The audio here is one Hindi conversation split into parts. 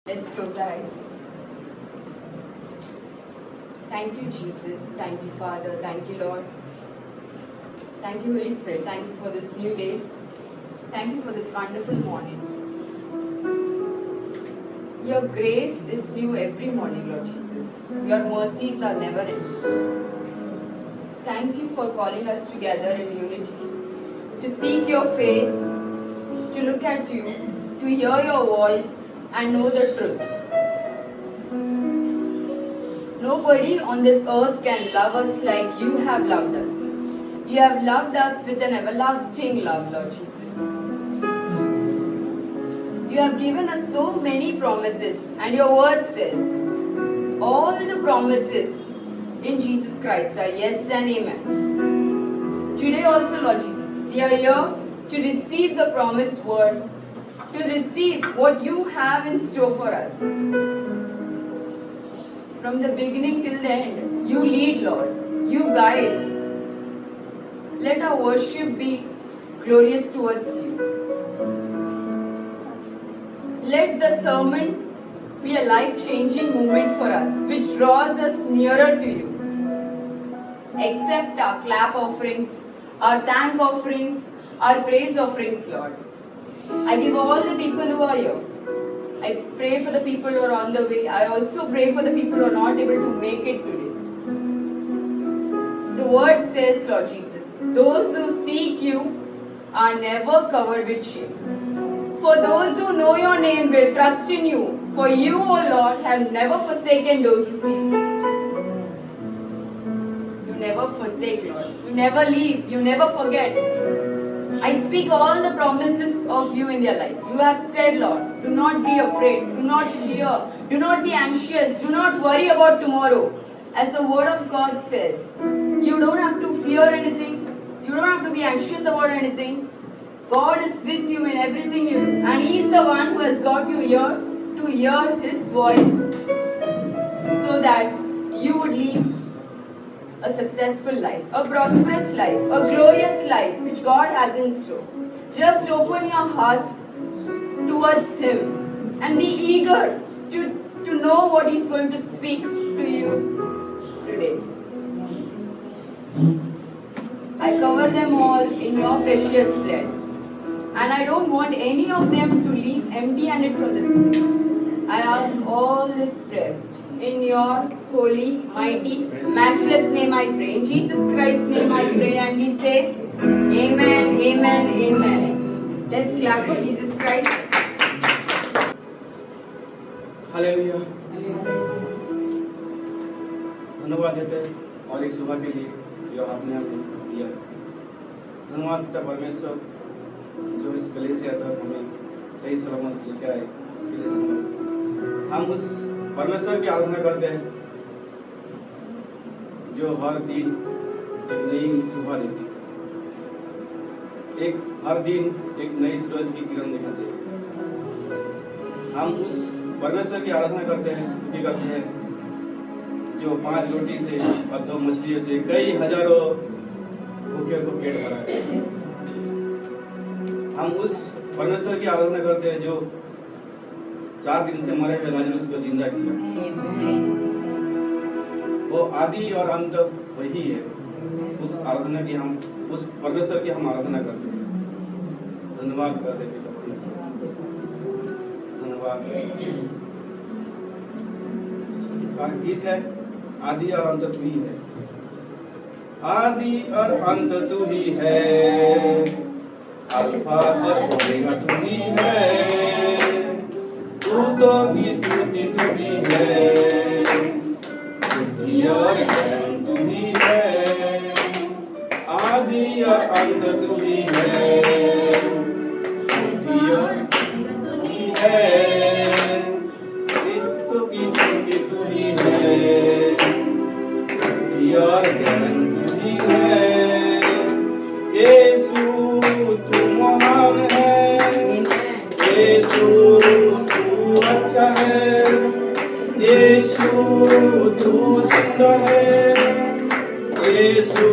Let's close our eyes. Thank you, Jesus. Thank you, Father. Thank you, Lord. Thank you, Holy Spirit. Thank you for this new day. Thank you for this wonderful morning. Your grace is new every morning, Lord Jesus. Your mercies are never ending. Thank you for calling us together in unity, to seek your face, to look at you, to hear your voice and know the truth. Nobody on this earth can love us like you have loved us. You have loved us with an everlasting love, Lord Jesus. You have given us so many promises, and your word says, all the promises in Jesus Christ are yes and amen. Today also, Lord Jesus, we are here to receive the promised word, to receive what you have in store for us. From the beginning till the end, you lead, Lord. You guide. Let our worship be glorious towards you. Let the sermon be a life-changing moment for us, which draws us nearer to you. Accept our clap offerings, our thank offerings, our praise offerings, Lord. I give all the people who are here. I pray for the people who are on the way. I also pray for the people who are not able to make it today. The word says, Lord Jesus, those who seek you are never covered with shame. For those who know your name will trust in you. For you, O Lord, have never forsaken those who seek you. You never forsake, Lord. You never leave. You never forget. I speak all the promises of you in their life. You have said, Lord, do not be afraid, do not fear, do not be anxious, do not worry about tomorrow. As the word of God says, you don't have to fear anything, you don't have to be anxious about anything. God is with you in everything you do, and He is the one who has got you here to hear His voice so that you would lead a successful life, a prosperous life, a glorious life which God has in store. Just open your hearts towards Him and be eager to know what He's going to speak to you today. I cover them all in your precious blood, and I don't want any of them to leave empty-handed from this place. I ask all this prayer in your holy, mighty, matchless name I pray. In Jesus Christ's name I pray, and we say, Amen, Amen, Amen. Let's clap for Jesus Christ. Hallelujah. धन्यवाद देते हैं और एक सुबह के लिए जो आपने हमें दिया। धन्यवाद पिता परमेश्वर जो इस कलीसिया तक हमें सही सलामत लेके आए, इसके लिए धन्यवाद। हम उस परमेश्वर की आराधना करते हैं जो हर दिन एक नई सुबह देती है, हर दिन एक नई सूरज की किरण दिखाते हैं। हम उस परमेश्वर की आराधना करते हैं, स्तुति करते हैं जो 5 रोटी से और 2 मछलियों से कई हजारों भूखे को पेट भरा है। हम उस परमेश्वर की आराधना करते हैं जो 4 दिन से मरे हुए लाजरुस को जिंदा किया। वो आदि और अंत वही है। उस आराधना की हम उस परमेश्वर की हम आराधना करते हैं। धन्यवाद करते हैं पिता परमेश्वर, धन्यवाद। गीत है आदि और अंत तू ही है, आदि और अंत तू ही है, अल्फा और ओमेगा तू ही है, दूतों की स्तुति तू ही है, बुद्धि और ज्ञान तू ही है, आदि और अंत तू ही है, बुद्धि और ज्ञान तू ही है, चित्त की स्तुति तू ही है, बुद्धि और ज्ञान तू ही है। यीशु तू महान है, यीशु तू अच्छा है, यीशु तू जिंदा है, यीशु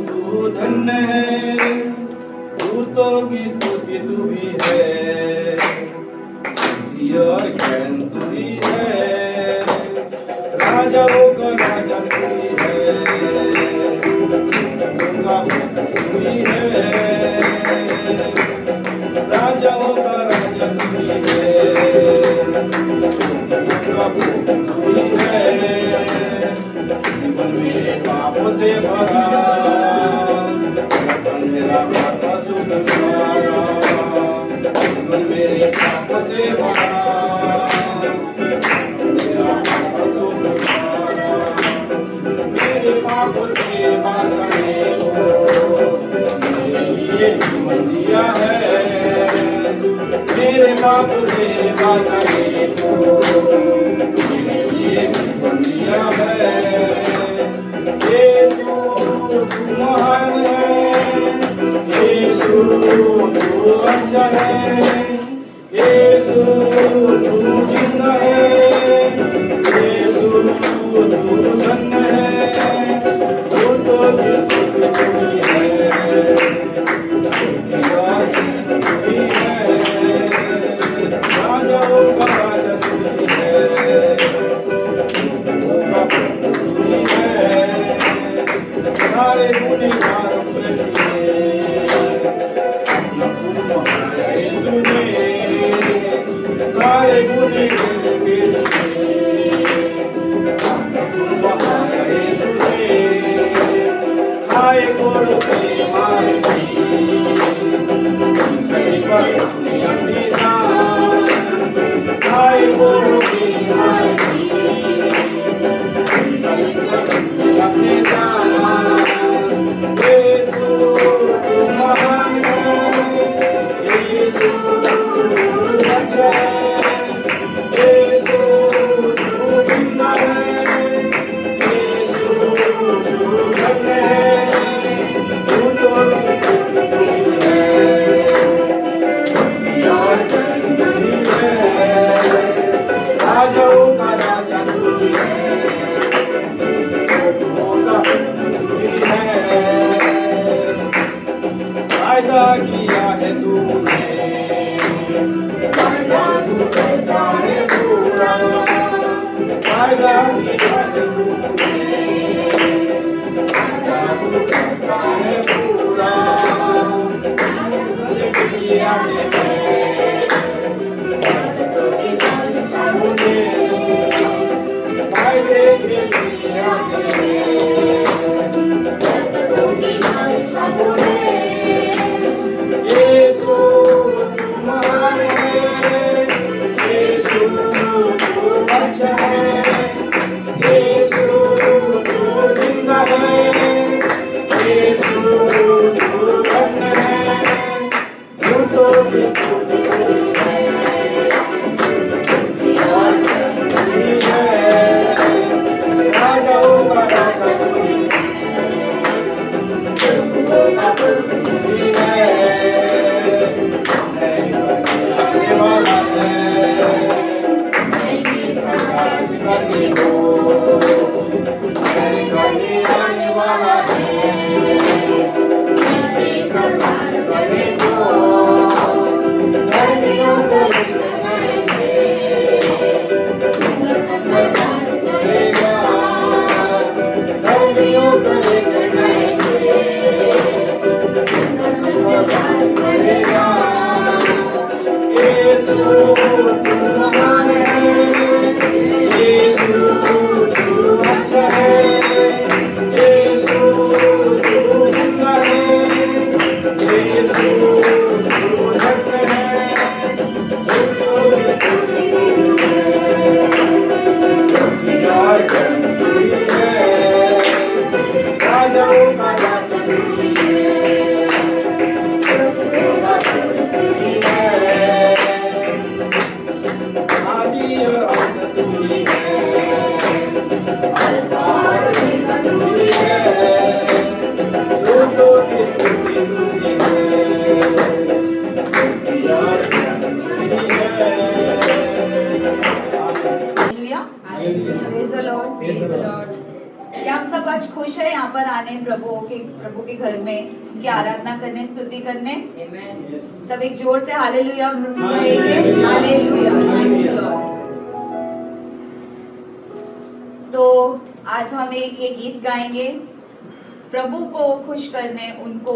तू धन्य है, दूतों की स्तुति तू भी है, बुद्धि और ज्ञान राजाओं का राजा तू ही है, गंगा तू ही है, राजाओं का राजा तू ही है, गंगा तू ही है। जीवन मेरे पापों से भरा, जीवन मेरा खाता सुध द्वारा, जीवन मेरे पापों से भरा, मेरा खाता सुध द्वारा, मेरे पापों से बचाने को मेरे लिए जीवन दिया है, मेरे पापों से बचाने को मेरे लिए जीवन दिया है। यीशु तू महान है, यीशु तू अच्छा है, यीशु तू जिंदा है, यीशु तू धन्य है, तू तो स्तुति है, तू ही है, राजाओं का राजा तू ही है, प्रभुओं का प्रभु तू ही है, सारे गुनहगारों के लिए अपना खून बहाया यीशु ने, सारे गुनहगारों के लिए अपना खून बहाया यीशु ने, खाए गोड़ के मार दी, सही पर उसने अपनी जान, खाए गोड़ के मार दी, सही पर उसने अपनी जान। यीशु तू महान है, यीशु तू अच्छा है, यीशु तू जिंदा है, यीशु तू धन्य है, तू तो स्तुति है, स्तुति और धन्य है, राजाओं का राजा तू ही है, प्रभुओं का प्रभु तू ही है, वायदा किया है तूने, वायदा तू करता है पूरा, वायदा किया है तूने, वायदा तू करता है पूरा, किया है वायदों की तारीफ तूने, वायदे के लिए आगे वायदों की तारीफ तूने। यीशु तू महान है, यीशु तू अच्छा है, यीशु तू जिंदा है, यीशु तू धन्य है, तू तो स्तुति है, स्तुति और धन्य है, राजाओं का राजा तू ही है, प्रभुओं का प्रभु तू ही है, आने वाला है, करने को करने आने वाला है, सरकार करने को धर्मियों को करेगा, धर्मियों को लेकर करेगा। यीशु तू महान है, यीशु तू अच्छा है, यीशु तू जिंदा है, यीशु तू धन्य है, तू स्तुति और धन्य है, राजाओं का राजा तू ही है, प्रभुओं का प्रभु तू ही है, आदि और अंत तू ही है, अल्फा और ओमेगा तू ही है, लोगों की स्तुति तू ही है, स्तुति और धन्य तू ही है। Hallelujah, praise the Lord, praise the Lord. क्या हम सब आज खुश है यहाँ पर आने प्रभु के घर में की आराधना करने, स्तुति करने? सब एक जोर से हालेलुया कहेंगे। Hallelujah, thank you Lord. तो आज हम एक ये गीत गाएंगे प्रभु को खुश करने, उनको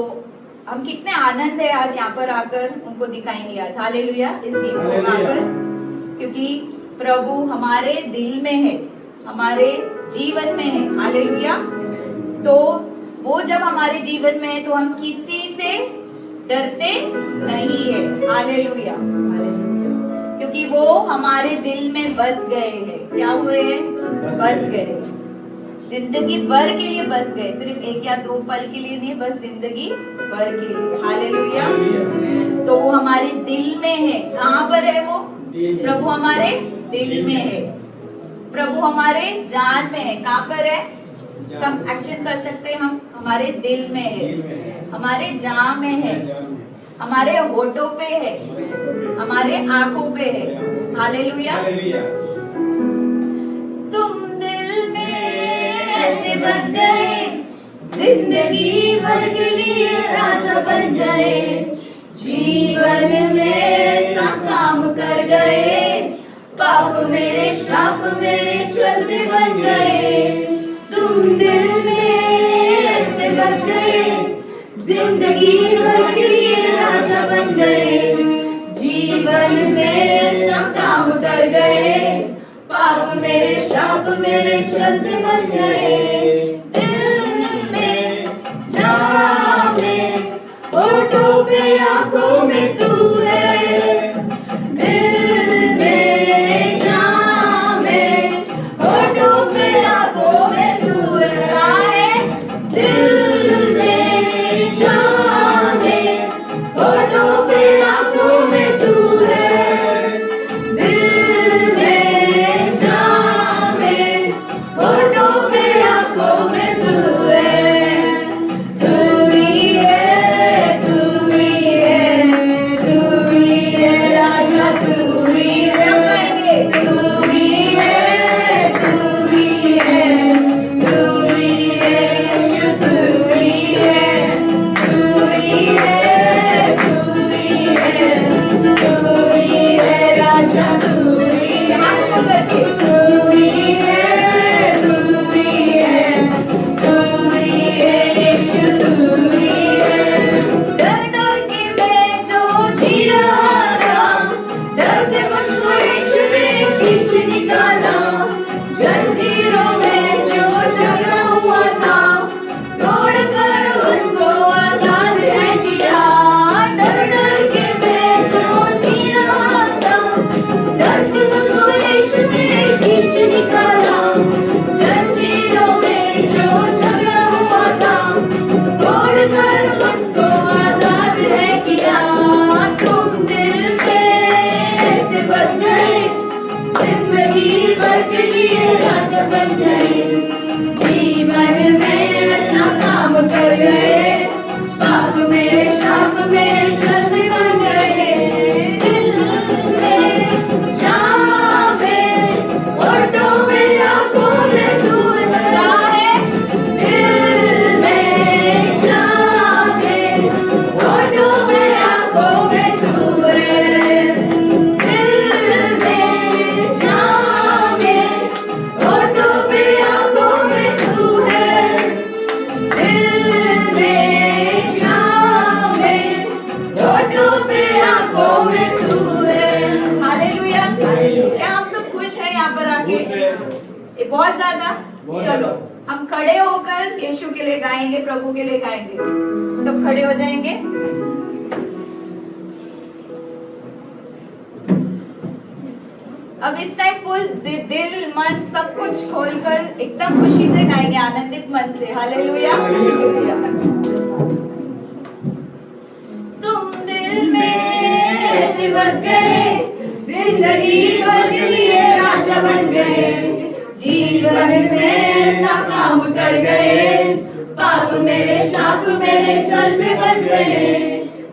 हम कितने आनंद है आज यहाँ पर आकर उनको दिखाएंगे आज। हालेलुया इस गीत को गाकर, क्योंकि प्रभु हमारे दिल में है, हमारे जीवन में है। हालेलुया। तो वो जब हमारे जीवन में है तो हम किसी से डरते नहीं है। हालेलुया, हालेलुया, क्योंकि वो हमारे दिल में बस गए हैं। क्या हुए हैं? बस गए। जिंदगी भर के लिए बस गए, सिर्फ एक या दो पल के लिए नहीं, बस जिंदगी भर के लिए। हालेलुया। तो वो हमारे दिल में है। कहाँ पर है वो? प्रभु हमारे दिल में है। प्रभु हमारे जान में है। कहाँ पर है? हम एक्शन कर सकते हैं। हम हमारे दिल में है, हमारे जान में है, हमारे होठों पे है, हमारे आंखों पे है। हालेलुया। तुम दिल में ऐसे बस गए, जिंदगी भर के लिए राजा बन गए, जीवन में सब काम कर गए, पाप मेरे श्राप मेरे चलते बन गए। तुम दिल में ऐसे बस गए, जिंदगी भर के लिए राजा बन गए, जीवन में सब काम कर गए, पाप मेरे श्राप मेरे चलते बन गए। दिल में जान में होठों पे आंखों में तू है, दिल में जान में होठों पे आंखों में तू है, दिल में जान में होठों पे आंखों में तू है, दिल में जान में होठों पे आंखों में तू है, तू ही है, तू ही है, तू ही है राजा, तू ही है, तू ही है, तू ही है, तू ही है यीशु, तू ही है, तू ही है, तू ही है, तू ही है राजा, तू ही है, हाथ करके तू ही है, तू ही है, तू ही है यीशु, तू ही है। डर डर के मैं जो जी रहा था, डर से मुझको यीशु ने खींच निकाला, जंजीरों में जो झगड़ा हुआ था, तोड़कर उनको आजाद है किया। डर डर के मैं जो जी रहा था, डर से मुझको यीशु ने खींच निकाला, जंजीरों में जो झगड़ा हुआ था, तोड़कर उनको आजाद है किया। तुम दिल में ऐसे बस गए, जिंदगी भर के लिए राजा बन गए, जीवन में ऐसा काम कर गए, पाप मेरे श्राप मेरे चलते बन गए। दिल में जान में होठों में आंखों में तू है, दिल में जान में होठों में आंखों में तू है, दिल में जान में होठों पे आंखों में तू है, दिल में जान में होठों पे आंखों में तू है। हालेलुया। क्या हम सब खुश हैं यहाँ पर आके? ये बहुत ज्यादा। चलो हम खड़े होकर यीशु के लिए गाएंगे, प्रभु के लिए गाएंगे। सब खड़े हो जाएंगे। अब इस टाइम फुल दिल मन सब कुछ खोलकर एकदम खुशी से गाएंगे, आनंदित मन से। हालेलुया। तुम दिल में ऐसे बस गए, जिंदगी भर के लिए राजा बन गए, जीवन में ऐसा काम कर गए, पाप मेरे श्राप मेरे चलते बन गए।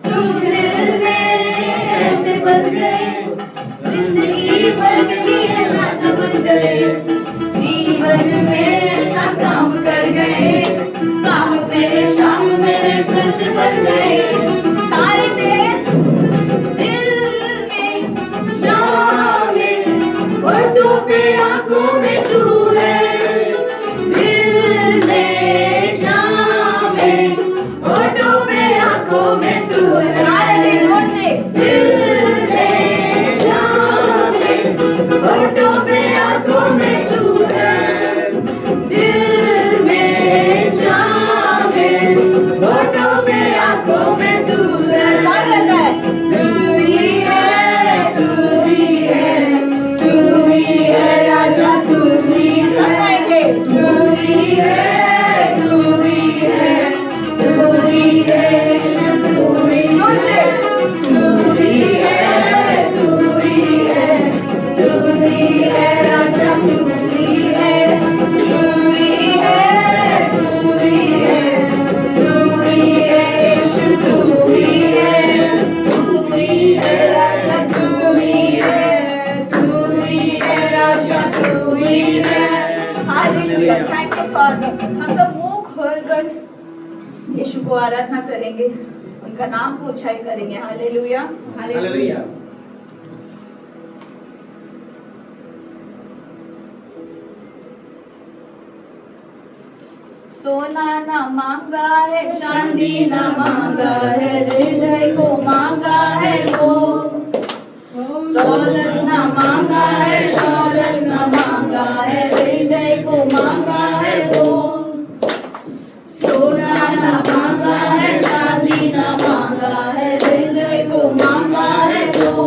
तुम दिल में ऐसे बस गए, जिंदगी भर के लिए राजा बन गए, जीवन में ऐसा काम कर गए, पाप मेरे श्राप मेरे चलते बन गए। तारे दिल में जान में होठों पे आंखों में तू है, यीशु को आराधना करेंगे, उनका नाम को ऊंचाई करेंगे। हालेलुया। हालेलुया। सोना ना मांगा है, चांदी ना मांगा है, हृदय को मांगा है वो। दौलत ना मांगा है, शौहरत ना मांगा है, हृदय को मांगा है वो। सोना ना मांगा है, चांदी ना मांगा है, हृदय को मांगा है वो।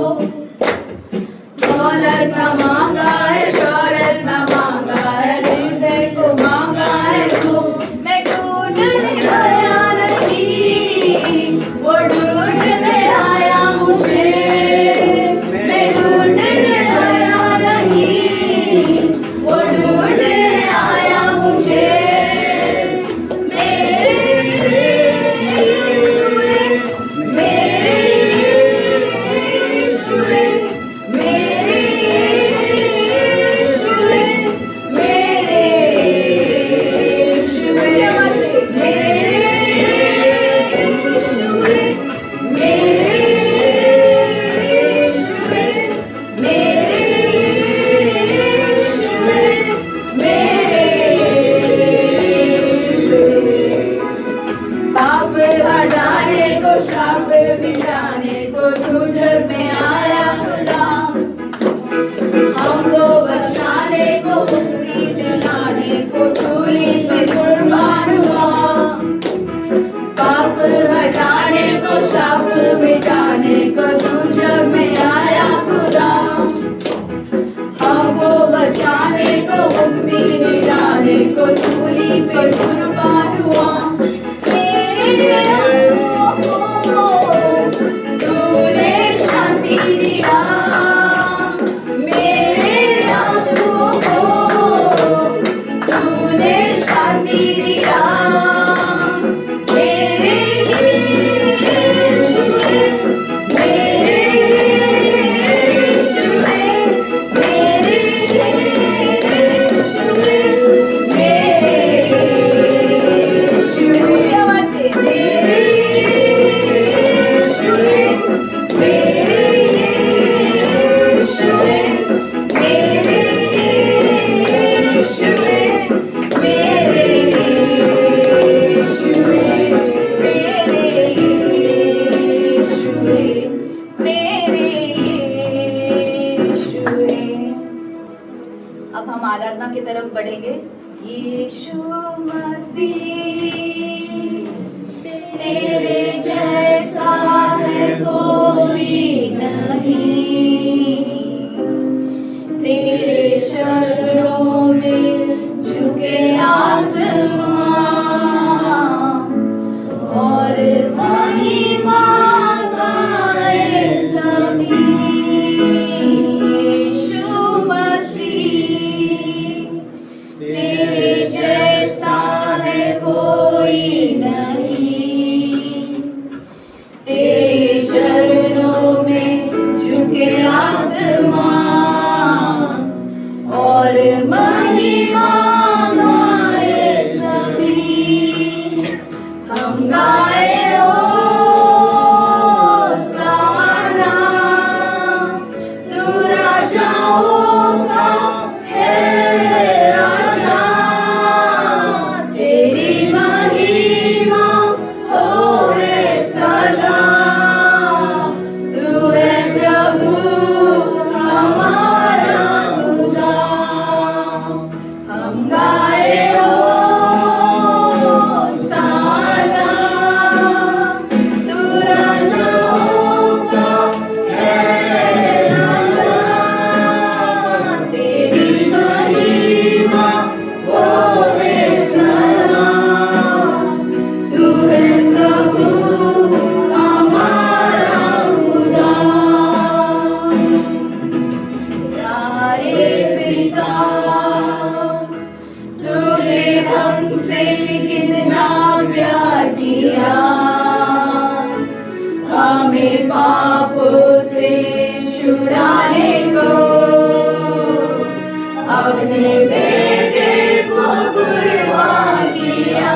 दौलत ना मांगा है, शौहरत ना मांगा है, हृदय को मांगा है वो। मैं ढूंढने आया नहीं, वो ढूंढने आया मुझे। मैं ढूंढने आया नहीं, वो ढूंढने आया मुझे। मेरे यीशु मेरे यीशु मेरे यीशु मेरे यीशु पाप हटाने को, शाप मिटाने को तुझ में आया खुदा। हमको बचाने को, मुक्ति दिलाने को सूली पे कुर्बान हुआ। पाप हटाने को, शाप मिटाने को तुझ में आया खुदा। हमको बचाने को, मुक्ति दिलाने को सूली पे कुर्बान हुआ। मेरे आंसुओं को तूने शांति दिया, मेरे आंसुओं को तूने शांति दिया। मेरे यीशु मेरे यीशु मेरे यीशु मेरे यीशु ऊंची आवाज से मेरे यीशु मेरे यीशु मेरे यीशु मेरे यीशु मेरे यीशु मेरे यीशु। अब हम आराधना की तरफ बढ़ेंगे। यीशु मसीह तेरे जैसा है कोई नहीं, तेरे चरणों में झुके आसमां और महिमा गाए ज़मीं। यीशु मसीह तेरे जैसा है कोई नहीं, तेरे चरणों में झुके आसमां और महिमा गाए ज़मीं। हम गाए होसाना, तू राजाओं का है राजा। तेरी महिमा होए सदा, तू है प्रभु हमारा खुदा। हम गाए होसाना, तू राजाओं का है राजा। तेरी महिमा होए सदा, तू है प्रभु हमारा खुदा। प्यारे पिता, तूने हमसे कितना प्यार किया, हमें पापों से छुड़ाने को अपने बेटे को कुर्बान किया।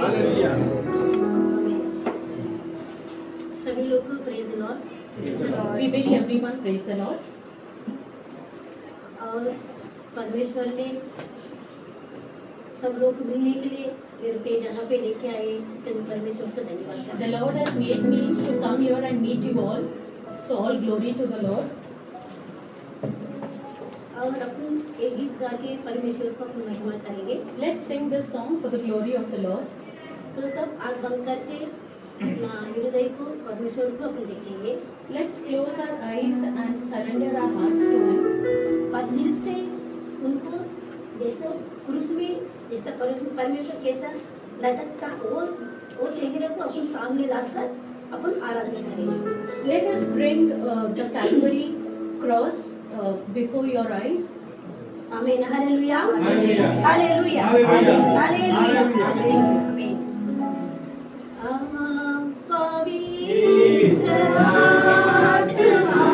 हालेलुया। सभी लोग को praise the Lord. We wish everyone praise the Lord. और परमेश्वर ने सब लोग को मिलने के लिए मेरे पे जहाँ पे लेके आए उसके लिए परमेश्वर को धन्यवाद The करता हूँ। Lord has made me to come here and meet you all. So all glory to the Lord. और अपन एक गीत गा के परमेश्वर को अपन महिमा करेंगे। Let's sing this song for the glory of the Lord. तो सब आँख बंद करके अपना हृदय को परमेश्वर को अपन देखेंगे Let's close our eyes and surrender our hearts to Him. और दिल से उनको जैसा पुरुष में जैसा परमेश्वर कैसा लटकता वो चेहरे को अपन सामने लाकर अपन आराधना करेंगे। Let us bring the Calvary cross before your eyes. आमीन। Hallelujah hallelujah. Hallelujah hallelujah. Hallelujah hallelujah. आमीन। पवित्र आत्मा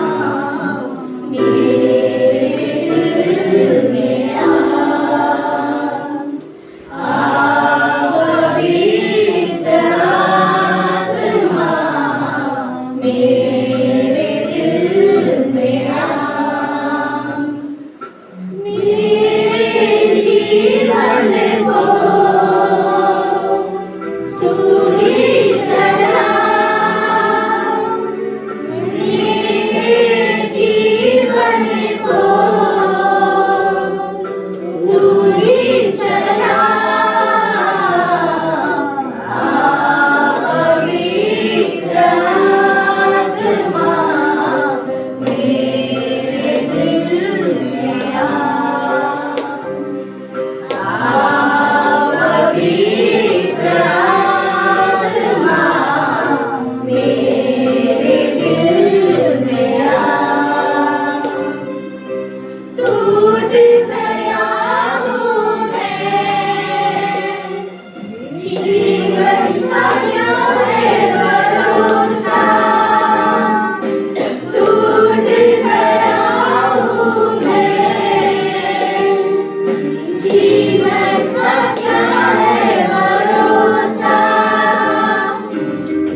मेरे दिल में आ। पवित्र आत्मा मेरे दिल में आ। मेरे जीवन को तू ही चला। मेरे जीवन को तू ही चला। पवित्र आत्मा मेरे दिल में आ। पवित्र आत्मा मेरे दिल में आ। टूट गया हूँ मैं, जीवन का क्या है भरोसा। टूट गया हूँ मैं, जीवन का क्या है भरोसा।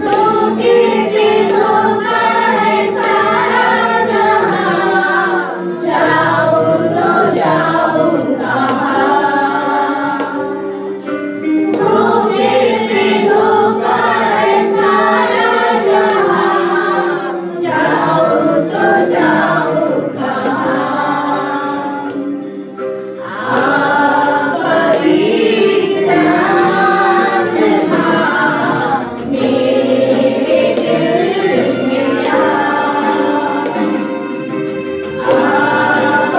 धोखे पे धोखा है सारा जहां, जाऊं तो जाऊं कहाँ। धोखे पे धोखा है सारा जहां, जाऊं तो जाऊं कहाँ। पवित्र आत्मा मेरे दिल में आ।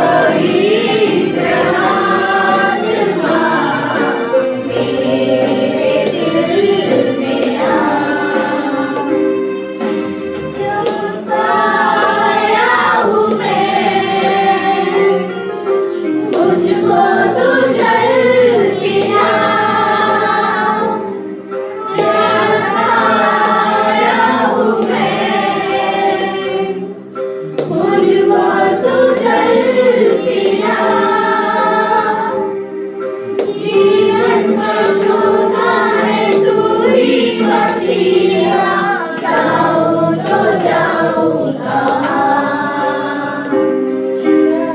पवित्र आत्मा मेरे दिल में आ। क्यों साया हूँ मैं, मुझको तू जल दिया। साया हूँ मैं, मुझको तू जल दिया। जीवन का शोभा है तू ही मसीहा, जाऊं तो जाऊं कहाँ।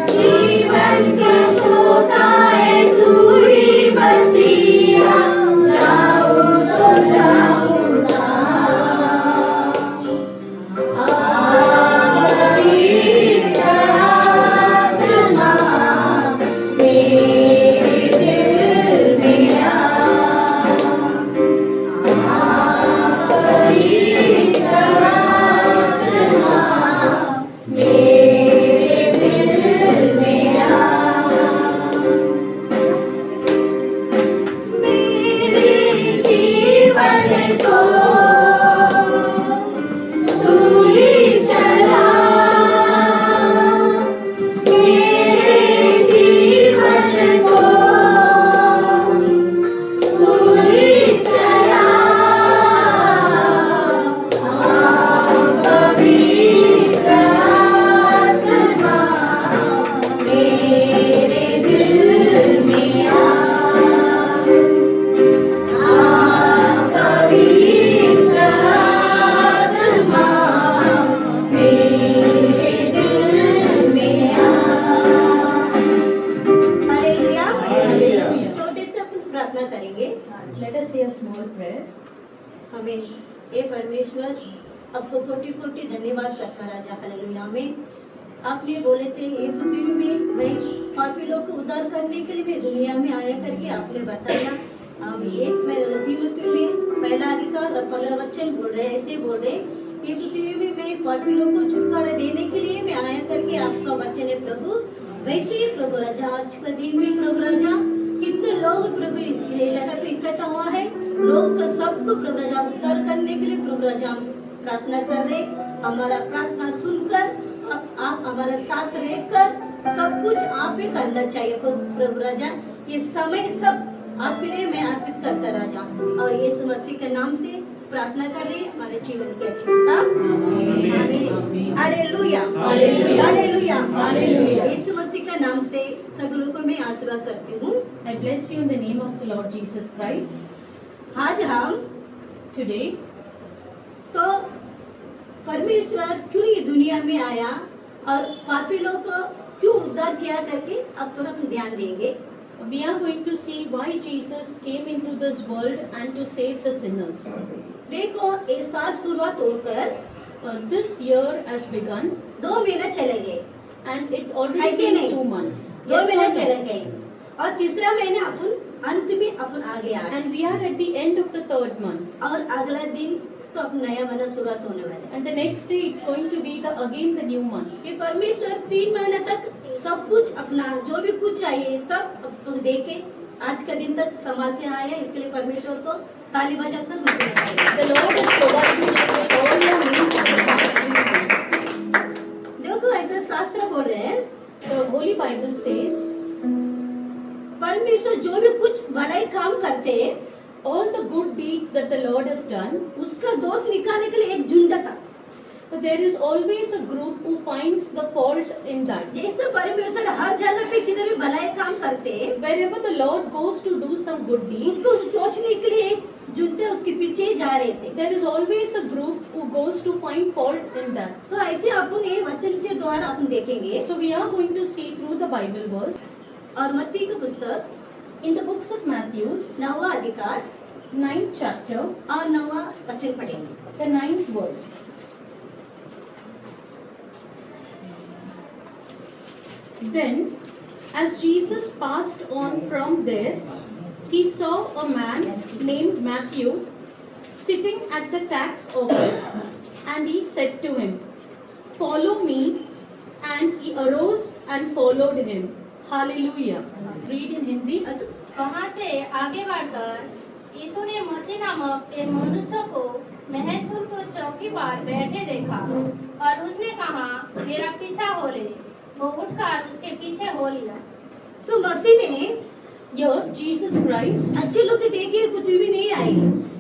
जीवन के श्रोता है तू ही मसीहा, जाऊं तो जाऊं कहाँ। पवित्र आत्मा मेरे दिल में आ। पवित्र आत्मा मेरे दिल में आ। मेरे जीवन को तू ही चला। मेरे जीवन को तू ही चला। पवित्र आत्मा मेरे दिल में आ। let us say a small prayer. हमें ये परमेश्वर आपको कोटि कोटि धन्यवाद करता राजा। हालेलुया। आमीन। आपने बोले थे ये पृथ्वी में मैं पापी लोग को उद्धार करने के लिए मैं दुनिया में आया करके आपने बताया। हम एक में तीमुथियुस में पहला अधिकार और 15 वचन बोल रहे, ऐसे बोल रहे ये पृथ्वी में मैं पापी लोग को छुटकारा देने के लिए मैं आया करके आपका वचन है प्रभु। वैसे ही प्रभु राजा आज का दिन में प्रभु राजा कितने लोग प्रभु इस जगह पे इकट्ठा हुआ है, लोग का सबको प्रभु राजा उद्धार करने के लिए प्रभु राजा हम प्रार्थना कर रहे। हमारा प्रार्थना सुनकर आप हमारा साथ रहकर सब कुछ आप ही करना चाहिए प्रभु राजा। ये समय सब आप ही मैं अर्पित करता राजा, और यीशु मसीह के नाम से प्रार्थना कर रहे हैं हमारे जीवन की अच्छी हालेलुया हालेलुया हालेलुया। यीशु मसीह के नाम से सब लोगों को मैं आशीर्वाद करती हूँ। I bless you in the name of the Lord Jesus Christ. आज हम Today, तो परमेश्वर क्यों ये दुनिया में आया और पापी लोग को क्यों उद्धार किया करके अब थोड़ा हम ध्यान देंगे। we are going to see why Jesus came into this world and to save the sinners. देखो ये साल शुरुआत होकर This year has begun 2 महीना चले गए, and it's है already कि been नहीं? 2 months. 2 महीना or no? चले गए और तीसरा महीना अपन अंत में अपन आ गए आज, And we are at the end of the 3rd month. और अगला दिन तो अपन नया महीना शुरुआत होने वाला है। And the next day it's going to be again the new month. ये परमेश्वर 3 महीने तक सब कुछ अपना जो भी कुछ चाहिए सब अपन दे के आज का दिन तक संभाल के आया, इसके लिए परमेश्वर को ताली बजाकर धन्यवाद चाहिए। The Lord has provided you with all your needs for the past 3 months. देखो ऐसा शास्त्र बोल रहे हैं, The Holy Bible says, परमेश्वर जो भी कुछ भलाई काम करते हैं all the good deeds that the Lord has done, उसका दोष निकालने के लिए एक झुंड था। but there is always a group who finds the fault in that. जैसे परमेश्वर हर जगह पे किधर भी भलाई काम करते हैं, Wherever the Lord goes to do some good deeds, उनको सोचने के लिए एक झुंड उसके पीछे ही जा रहे थे। there is always a group who goes to find fault in that. तो ऐसे अपन ये वचन के द्वारा अपन देखेंगे। So we are going to see through the Bible verse और मत्ती की पुस्तक in the books of Matthew, 9वां अधिकार 9th chapter, और 9वां वचन पढ़ेंगे। the 9th verse. Then, as Jesus passed on from there, he saw a man named Matthew sitting at the tax office, and he said to him, "Follow me." And he arose and followed him. Hallelujah. Read in Hindi. वहाँ से आगे बढ़कर यीशु ने मत्ती नामक एक मनुष्य को महसूल को चौकी पर बैठे देखा और उसने कहा, मेरा पीछा हो ले। वो उठकर उसके पीछे हो लिया। तो मसीह ने Here, Jesus Christ, अच्छे लोग के देखे पृथ्वी में नहीं आए,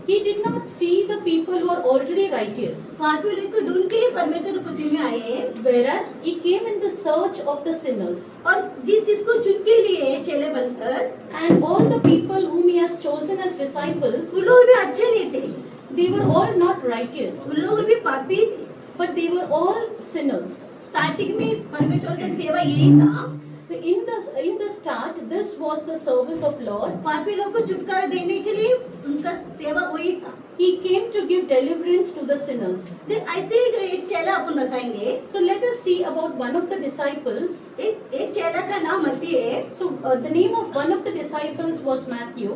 he did not see the people who are already righteous, पापी लोग को ढूंढ के परमेश्वर पृथ्वी में आए, whereas he came in the search of the sinners. और जिस इसको चुन के लिए चेले बनकर, And all the people whom he has chosen as disciples, उन लोग भी अच्छे नहीं थे, they were all not righteous, उन लोग भी पापी थे। but they were all sinners. Starting में परमेश्वर का सेवा यही था, In the start, this was the service of Lord. पापी लोग को छुटकारा देने के लिए उनका सेवा वही था। He came to give deliverance to the sinners. ऐसे ही एक चेला अपन बताएंगे। So let us see about one of the disciples. एक चेला का नाम मत्ती है, So the name of one of the disciples was Matthew.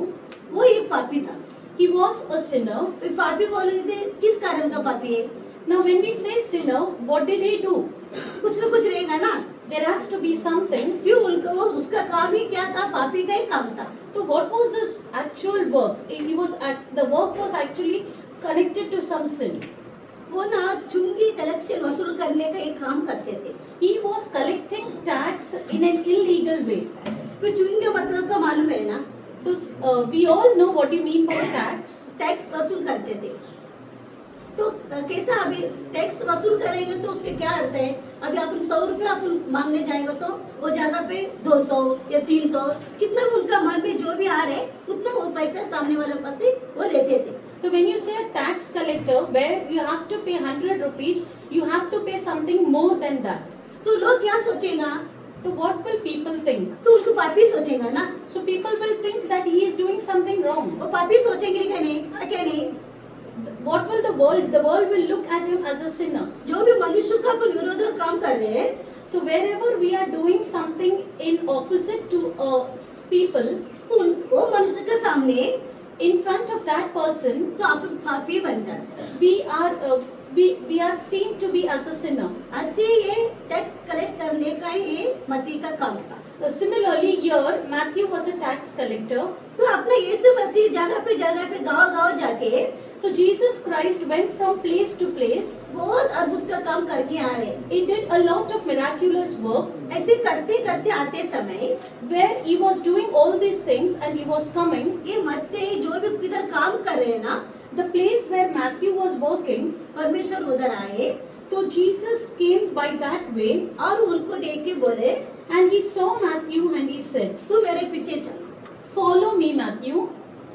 वो एक पापी था। He was a sinner. फिर पापी बोले थे किस कारण का पापी है? Now when we say sinner, what did he do? कुछ न कुछ रहेगा ना, There has to be something. क्यों उनको उसका काम ही क्या था? पापी का ही काम था। So what was his actual work? The work was actually connected to some sin. वो ना चुंगी कलेक्शन वसूल करने का एक काम करते थे। He was collecting tax in an illegal way. फिर चुंगी का मतलब का मालूम है ना, So we all know what you mean by tax. Tax वसूल करते थे। तो कैसा अभी टैक्स वसूल करेंगे तो उसके क्या अर्थ है? अभी अपन 100 रुपये अपन मांगने जाएंगे तो वो जगह पे 200 या 300 कितना उनका मन में जो भी आ रहे उतना वो पैसा सामने वाले पास से वो लेते थे। So when you say a tax collector where you have to pay 100 rupees, you have to pay something more than that. तो लोग क्या सोचेगा तो what will people think? तो उसको पापी सोचेगा ना, So people will think that he is doing something wrong. वो पापी सोचेंगे क्या नहीं, क्या नहीं। What will the world? The world will look at him as a sinner. जो भी मनुष्य का अपन विरोध काम कर रहे हैं, So wherever we are doing something in opposite to people, वो मनुष्य के सामने in front of that person, तो आप पापी बन जाते हैं। we are seen to be as a sinner. ऐसे ये टैक्स कलेक्ट करने का ये मत्ती का काम था। Similarly, here Matthew was a tax collector. तो अपने यीशु मसीह जगह पे गांव जाके So Jesus Christ went from place to place. बहुत अद्भुत का काम करके आ रहे। He did a lot of miraculous work. ऐसे करते करते आते समय Where he was doing all these things and he was coming, ये मत्ती जो भी किधर काम कर रहे हैं ना, the place where Matthew was working, परमेश्वर उधर आए so Jesus came by that way और उनको देख के बोले, and he saw Matthew and he said, तू मेरे पीछे चल। "Follow me, Matthew."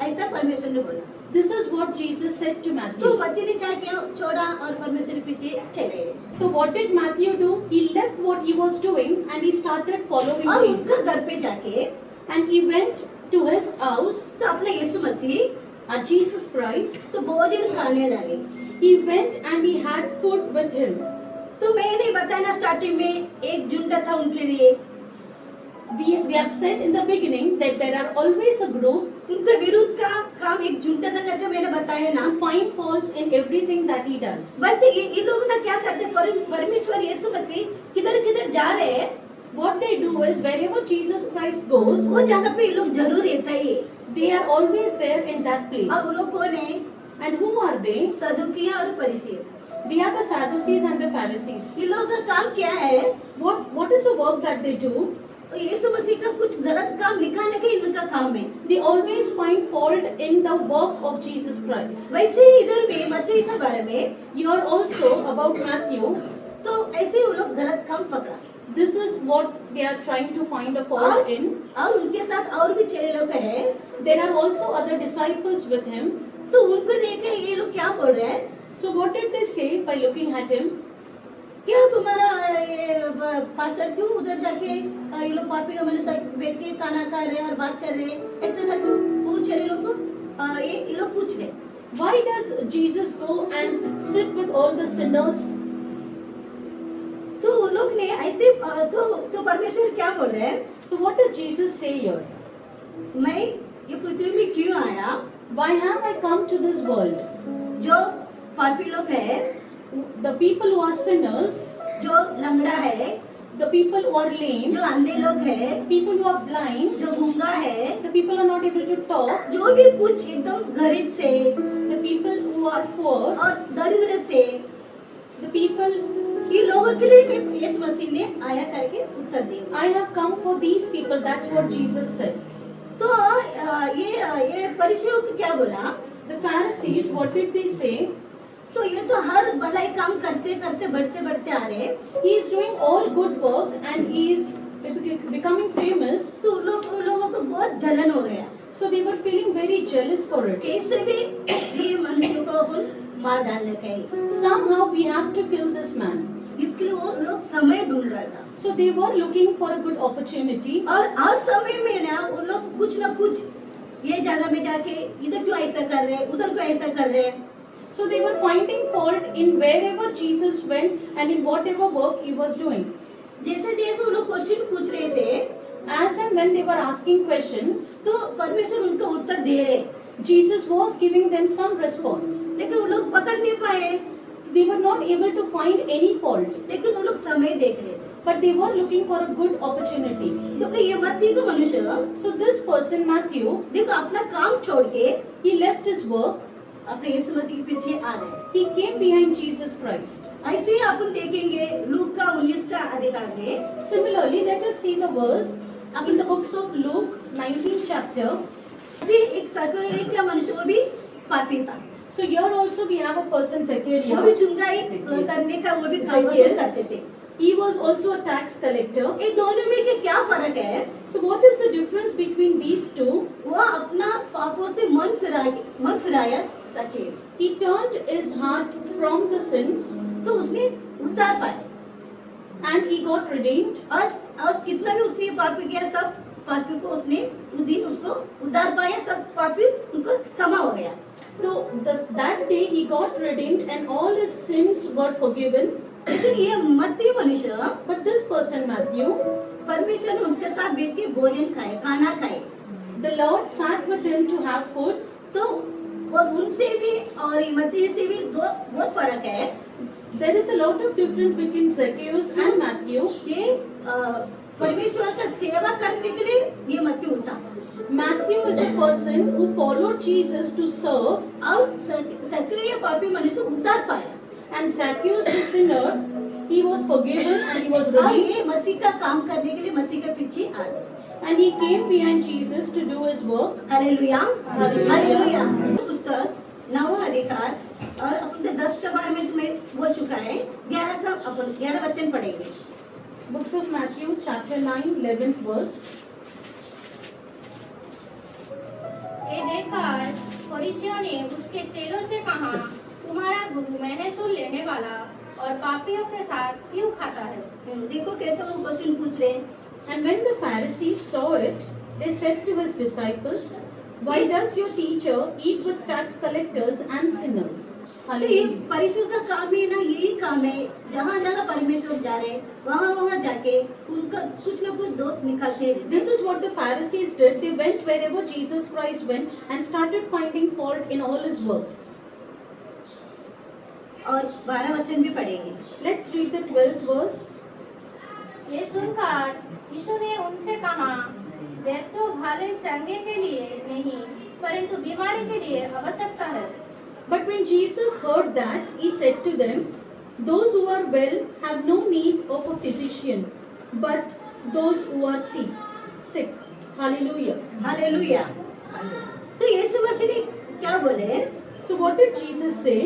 ऐसा परमेश्वर ने बोला। This is what Jesus said to तो Matthew. मत्ती ने क्या किया, छोड़ा और परमेश्वर के पीछे चले गए। So what did Matthew do? He left what he was doing and he started following और उसका Jesus. घर पे जाके And he went to his house, तो अपने यीशु मसीह Jesus Christ. तो भोजन खाने लगे। He went and he had food with him. तो मैंने बताया ना स्टार्टिंग में एक झुंड था उनके लिए, We have said in the beginning that there are always a group उनके विरुद्ध का काम एक झुंड था करके मैंने बताया ना। who find faults in everything that he does. वैसे ये लोग ना क्या करते, परमेश्वर यीशु मसीह किधर किधर जा रहे हैं, What they do is wherever Jesus Christ goes, वो जगह पे ये लोग जरूर रहता ही है। they are always there in that और place. वो लोग कौन है, And who are they? सदुकिया और फरीसी। They are the Sadducees and the Pharisees. ये लोग का काम क्या है, What is the work that they do? यीशु मसीह का कुछ गलत काम निकालने का इनका काम है। They always find fault in the work of Jesus Christ. वैसे ही इधर भी मत्ती के बारे में Here also about Matthew, तो ऐसे वो लोग गलत काम पकड़ा this is what they are trying to find a fault in. और उनके साथ और भी चेले लोग हैं, There are also other disciples with him. तो उनको देख के ये लोग क्या बोल रहे हैं, So what did they say by looking at him? क्या तुम्हारा पास्टर क्यों उधर जाके ये लोग पापी का मनुष्य बैठ के खाना खा रहे हैं और बात कर रहे हैं, ऐसे करके पूछ रहे लोग को, ये लोग पूछ रहे। Why does Jesus go and sit with all the sinners? तो उन लोग ने ऐसे तो परमेश्वर क्या बोल रहे हैं, So what does Jesus say here? मैं ये पृथ्वी में क्यों आया, Why have I come to this world? जो पापी लोग है, The people who are sinners, जो लंगड़ा है, the people who are lame, जो अंधे लोग है, people who are blind, जो गूंगा है, the people who are not able to talk, जो भी कुछ एकदम गरीब से the people who are poor, और दरिद्र से, the people, ये लोगों के लिए मैं यीशु मसीह ने आया करके उत्तर दिया। I have come for these people. That's what Jesus said. तो ये फरीसियों को क्या बोला, The Pharisees, what did they say? तो ये तो हर भलाई काम करते करते बढ़ते आ रहे, He is doing all good work and he is becoming famous. तो उन लोगों को बहुत जलन हो गया, So they were feeling very jealous for it. कैसे भी ये मनुष्य को अपन मार डालने का ही, Somehow we have to kill this man. इसके लिए वो लोग समय ढूंढ रहा था। So they were looking for a good opportunity. और हर समय में ना वो लोग कुछ ना कुछ ये जगह में जाके इधर क्यों ऐसा कर रहे हैं, उधर क्यों ऐसा कर रहे हैं, So they were finding fault in wherever Jesus went and in whatever work he was doing. जैसे जैसे वो लोग क्वेश्चन पूछ रहे थे, As and when they were asking questions, तो परमेश्वर उनका उत्तर दे रहे, Jesus was giving them some response. लेकिन वो लोग पकड़ नहीं पाए, They were not able to find any fault, लेकिन वो लोग समय देख रहे थे। but they were looking for a good opportunity. क्योंकि ये मत्ती का मनुष्य So this person, Matthew, देखो अपना काम छोड़ के he left his work. अपने यीशु मसीह के पीछे आ रहे हैं। He came behind Jesus Christ. ऐसे ही अपन देखेंगे लूक का 19 का अधिकार में, Similarly, let us see the verse in the books of Luke, 19th chapter. ऐसे एक सकरी का मनुष्य, वो भी पापी था, So here also we have a person, वो भी Zechariah. चुंगाई करने का वो भी काम वसूल करते थे। He was also a tax collector. ये दोनों में के क्या फर्क है, So what is the difference between these two? वो अपना पापों से मन फिराया सके, He turned his heart from the sins, तो उसने उतार पाए। and he got redeemed. और कितना भी उसने पापी किया, सब पापी को उसने उस दिन उसको उद्धार पाया, सब पापी उनको क्षमा हो गया। So that day he got redeemed and all his sins were forgiven. लेकिन ये मत्ती मनुष्य, But this person Matthew, परमेश्वर ने उनके साथ बैठ के भोजन खाए, खाना खाए, the Lord sat with him to have food. तो और उनसे भी और ये मत्ती से भी बहुत फर्क है। There is a lot of difference between Zacchaeus and Matthew. ये परमेश्वर का सेवा करने के लिए ये मत्ती उठा, Matthew is a person who followed Jesus to serve, और सक्रिय पापी मनुष्य को उद्धार पाया, and Zacchaeus the sinner, he was forgiven and he was और redeemed. ये मसीह का काम करने के लिए मसीह के पीछे आ गए। And he came behind Jesus to do his work. Hallelujah, hallelujah. Hallelujah. पुस्तक 9वां अधिकार और अपन 10 के बारे में तुम्हें बोल चुका है, 11 का अपन 11 वचन पढ़ेंगे। Books of Matthew, chapter 9, 11th verse. ये देखकर फरीसियों ने उसके चेलों से कहा, तुम्हारा गुरु महसूल लेने वाला और पापियों के साथ क्यों खाता है? देखो कैसे वो क्वेश्चन पूछ रहे हैं। And when the Pharisees saw it, they said to his disciples, "Why does your teacher eat with tax collectors and sinners?" तो ये Hallelujah. परमेश्वर का काम है ना, यही काम है, जहाँ जहाँ परमेश्वर जा रहे वहाँ जाके उनका कुछ ना कुछ दोष निकालते रहते। This is what the Pharisees did. They went wherever Jesus Christ went and started finding fault in all his works. और 12 वचन भी पढ़ेंगे। Let's read the 12th verse. ये सुनकर यीशु ने उनसे कहा, वैद्य तो भाले चंगे के लिए नहीं, परंतु बीमारी के लिए आवश्यकता है। But when Jesus heard that, he said to them, "Those who are well have no need of a physician, but those who are sick." Hallelujah. Hallelujah. तो यीशु मसीह ने क्या बोले? So what did Jesus say?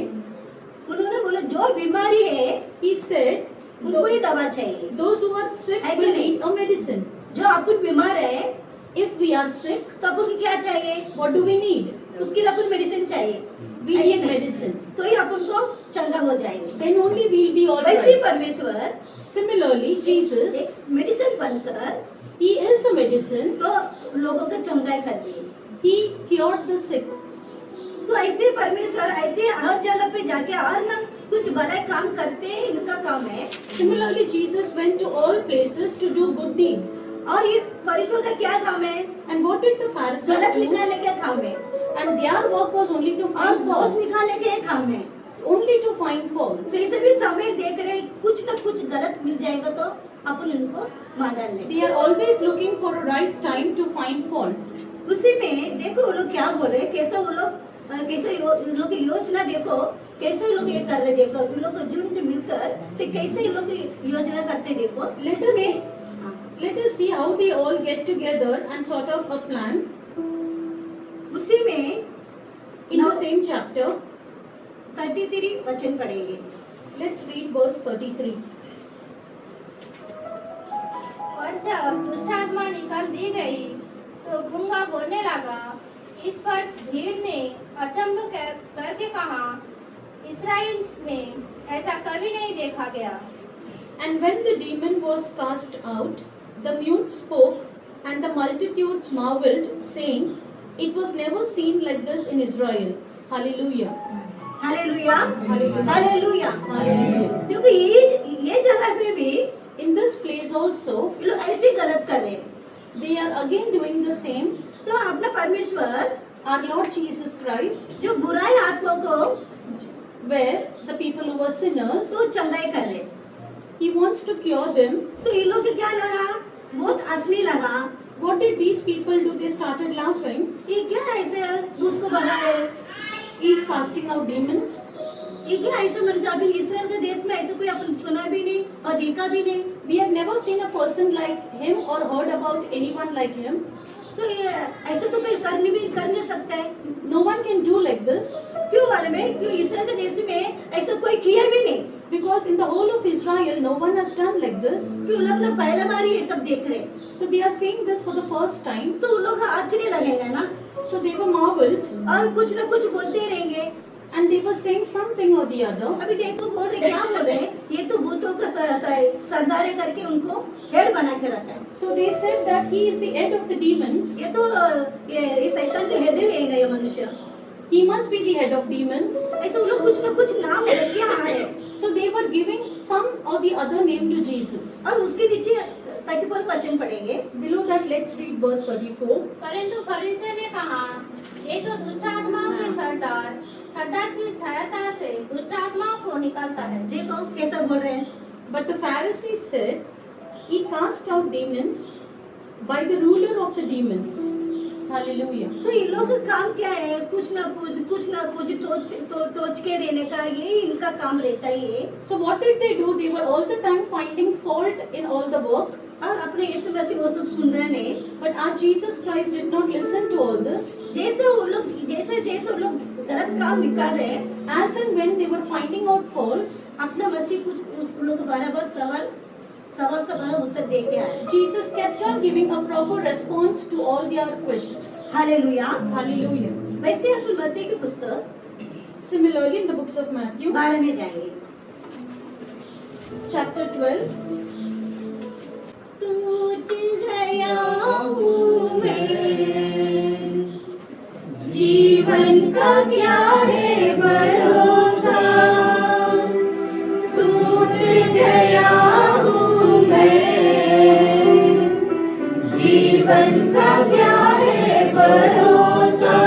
उन्होंने बोला जो बीमारी है He said, उनको ही दवा चाहिए। those who are sick है कि will नहीं? need a medicine. जो अपन बीमार है If we are sick, तो अपन को क्या चाहिए? what do we need? उसके लिए अपन मेडिसिन चाहिए, We है कि need नहीं? medicine. तो ही अपन को चंगा हो जाएंगे। Then only we'll be all वैसे ही right. परमेश्वर Similarly, Jesus, एक मेडिसिन बनकर he is a medicine. तो लोगों को चंगाई कर दी। He cured the sick. तो ऐसे परमेश्वर ऐसे हर जगह पे जाके हर ना कुछ भला काम करते हैं, इनका काम है। Similarly, Jesus went to all places to do good deeds. और ये परमेश्वर का क्या काम है? And what did the Pharisees गलत do? निकालने का काम है, And their work was only to और find दोष faults. निकालने का काम है। Only to find faults. तो इसे भी समय देख रहे, कुछ ना कुछ गलत मिल जाएगा तो अपन उनको मान डालने। They are always looking for a right time to find fault. उसी में देखो वो लोग क्या बोले, कैसे वो लोग उन लोग की योजना देखो, कैसे ये लोग ये कर रहे देखो, उन लोग झुंड मिलकर तो कैसे ये लोग योजना करते देखो। Let us see. Let us see how they all get together and sort out a plan. उसी में In the same chapter, 33 वचन पढ़ेंगे। let's read verse 33. और जब दुष्ट आत्मा निकाल दी गई तो गूंगा बोलने लगा। इस पर भीड़ ने अचंभ करके कहा, इस्राएल में ऐसा कभी नहीं देखा गया। And when the demon was cast out, the mute spoke, and the multitudes marveled, saying, "It was never seen like this in Israel." Hallelujah. Hallelujah, Hallelujah. Hallelujah. Hallelujah. क्योंकि ये जगह पे भी In this place also, ये लोग ऐसे गलत कर रहे हैं। they are again doing the same. तो अपना परमेश्वर Our Lord Jesus Christ, जो बुराई आत्मा को where the people who were sinners, तो चंगाई कर रहे, He wants to cure them. तो ये लोग को क्या लगा? बहुत असली लगा। What did these people do? They started laughing. ये क्या ऐसे भूत को भगा रहे? He's casting out demons. ये क्या ऐसे मनुष्य अभी इस्राएल के देश में ऐसे कोई अपन सुना भी नहीं और देखा भी नहीं। We have never seen a person like him or heard about anyone like him. तो ये ऐसे तो कोई कर नहीं सकता है। No one can do like this. क्यों मालूम है? क्यों इस्राएल के देश में ऐसा कोई किया भी नहीं। Because in the whole of Israel, no one has done like this. क्यों लोग पहला बार ये सब देख रहे, So they are seeing this for the first time. तो उन लोग को आश्चर्य लगेगा ना, So they were marveled. और कुछ ना कुछ बोलते रहेंगे। And they were saying something or the other. अभी देखो बोल रहे क्या बोल रहे हैं, ये तो भूतों का सरदार है करके उनको हेड बना के रखा है। So they said that he is the head of the demons. ये तो ये शैतान का हेड ही रहेगा ये मनुष्य। He must be the head of demons. ऐसे वो लोग कुछ ना कुछ नाम रख के आए So they were giving some or the other name to Jesus. और उसके नीचे 34 वचन पढ़ेंगे। Below that, let's read verse 34. परंतु फरीसियों ने कहा, ये तो दुष्ट आत्माओं के सरदार की सहायता से दुष्ट आत्माओं को निकालता है। देखो कैसा बोल रहे हैं। But the Pharisees said, he cast out demons by the ruler of the demons. Hallelujah. तो ये लोग का काम क्या है, कुछ ना कुछ टोच के रहने का, ये इनका काम रहता है। So what did they do? They were all the time finding fault in all the work. और अपने यीशु मसीह वो सब सुन रहे हैं। But our Jesus Christ did not listen to all this. जैसे वो लोग गलत काम निकाल रहे हैं, As and when they were finding out faults, अपना मसीह कुछ उन लोग बराबर सवाल का बराबर उत्तर दे के आए। Jesus kept on giving a proper response to all their questions. Hallelujah. Hallelujah. वैसे अपन मत्ती की पुस्तक Similarly, in the books of Matthew, 12 में जाएंगे। chapter 12, टूट गया हूँ मैं, जीवन का क्या है भरोसा, टूट गया हूँ मैं, जीवन का क्या है भरोसा,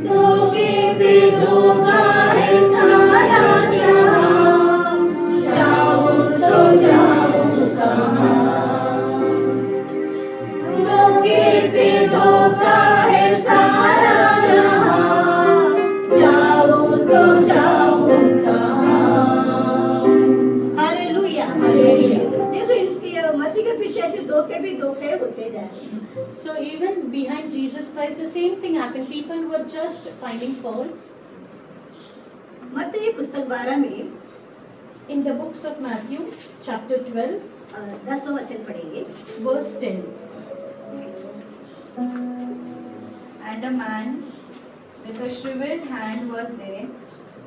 धोखे पे धोखा है सारा जहां, जाऊं तो जाऊं कहां, धोखे पे धोखा है सारा जहां, जाऊं तो जाऊं कहां। हालेलुया। देखो इसकी मसीह के पीछे ऐसे धोखे भी धोखे होते जा रहे हैं। so even behind Jesus Christ, the same thing happened. People were just finding faults. मत्ती पुस्तक 12 में In the books of Matthew, chapter 12, 10वां वचन पढ़ेंगे। verse 10. And a man with a shriveled hand was there,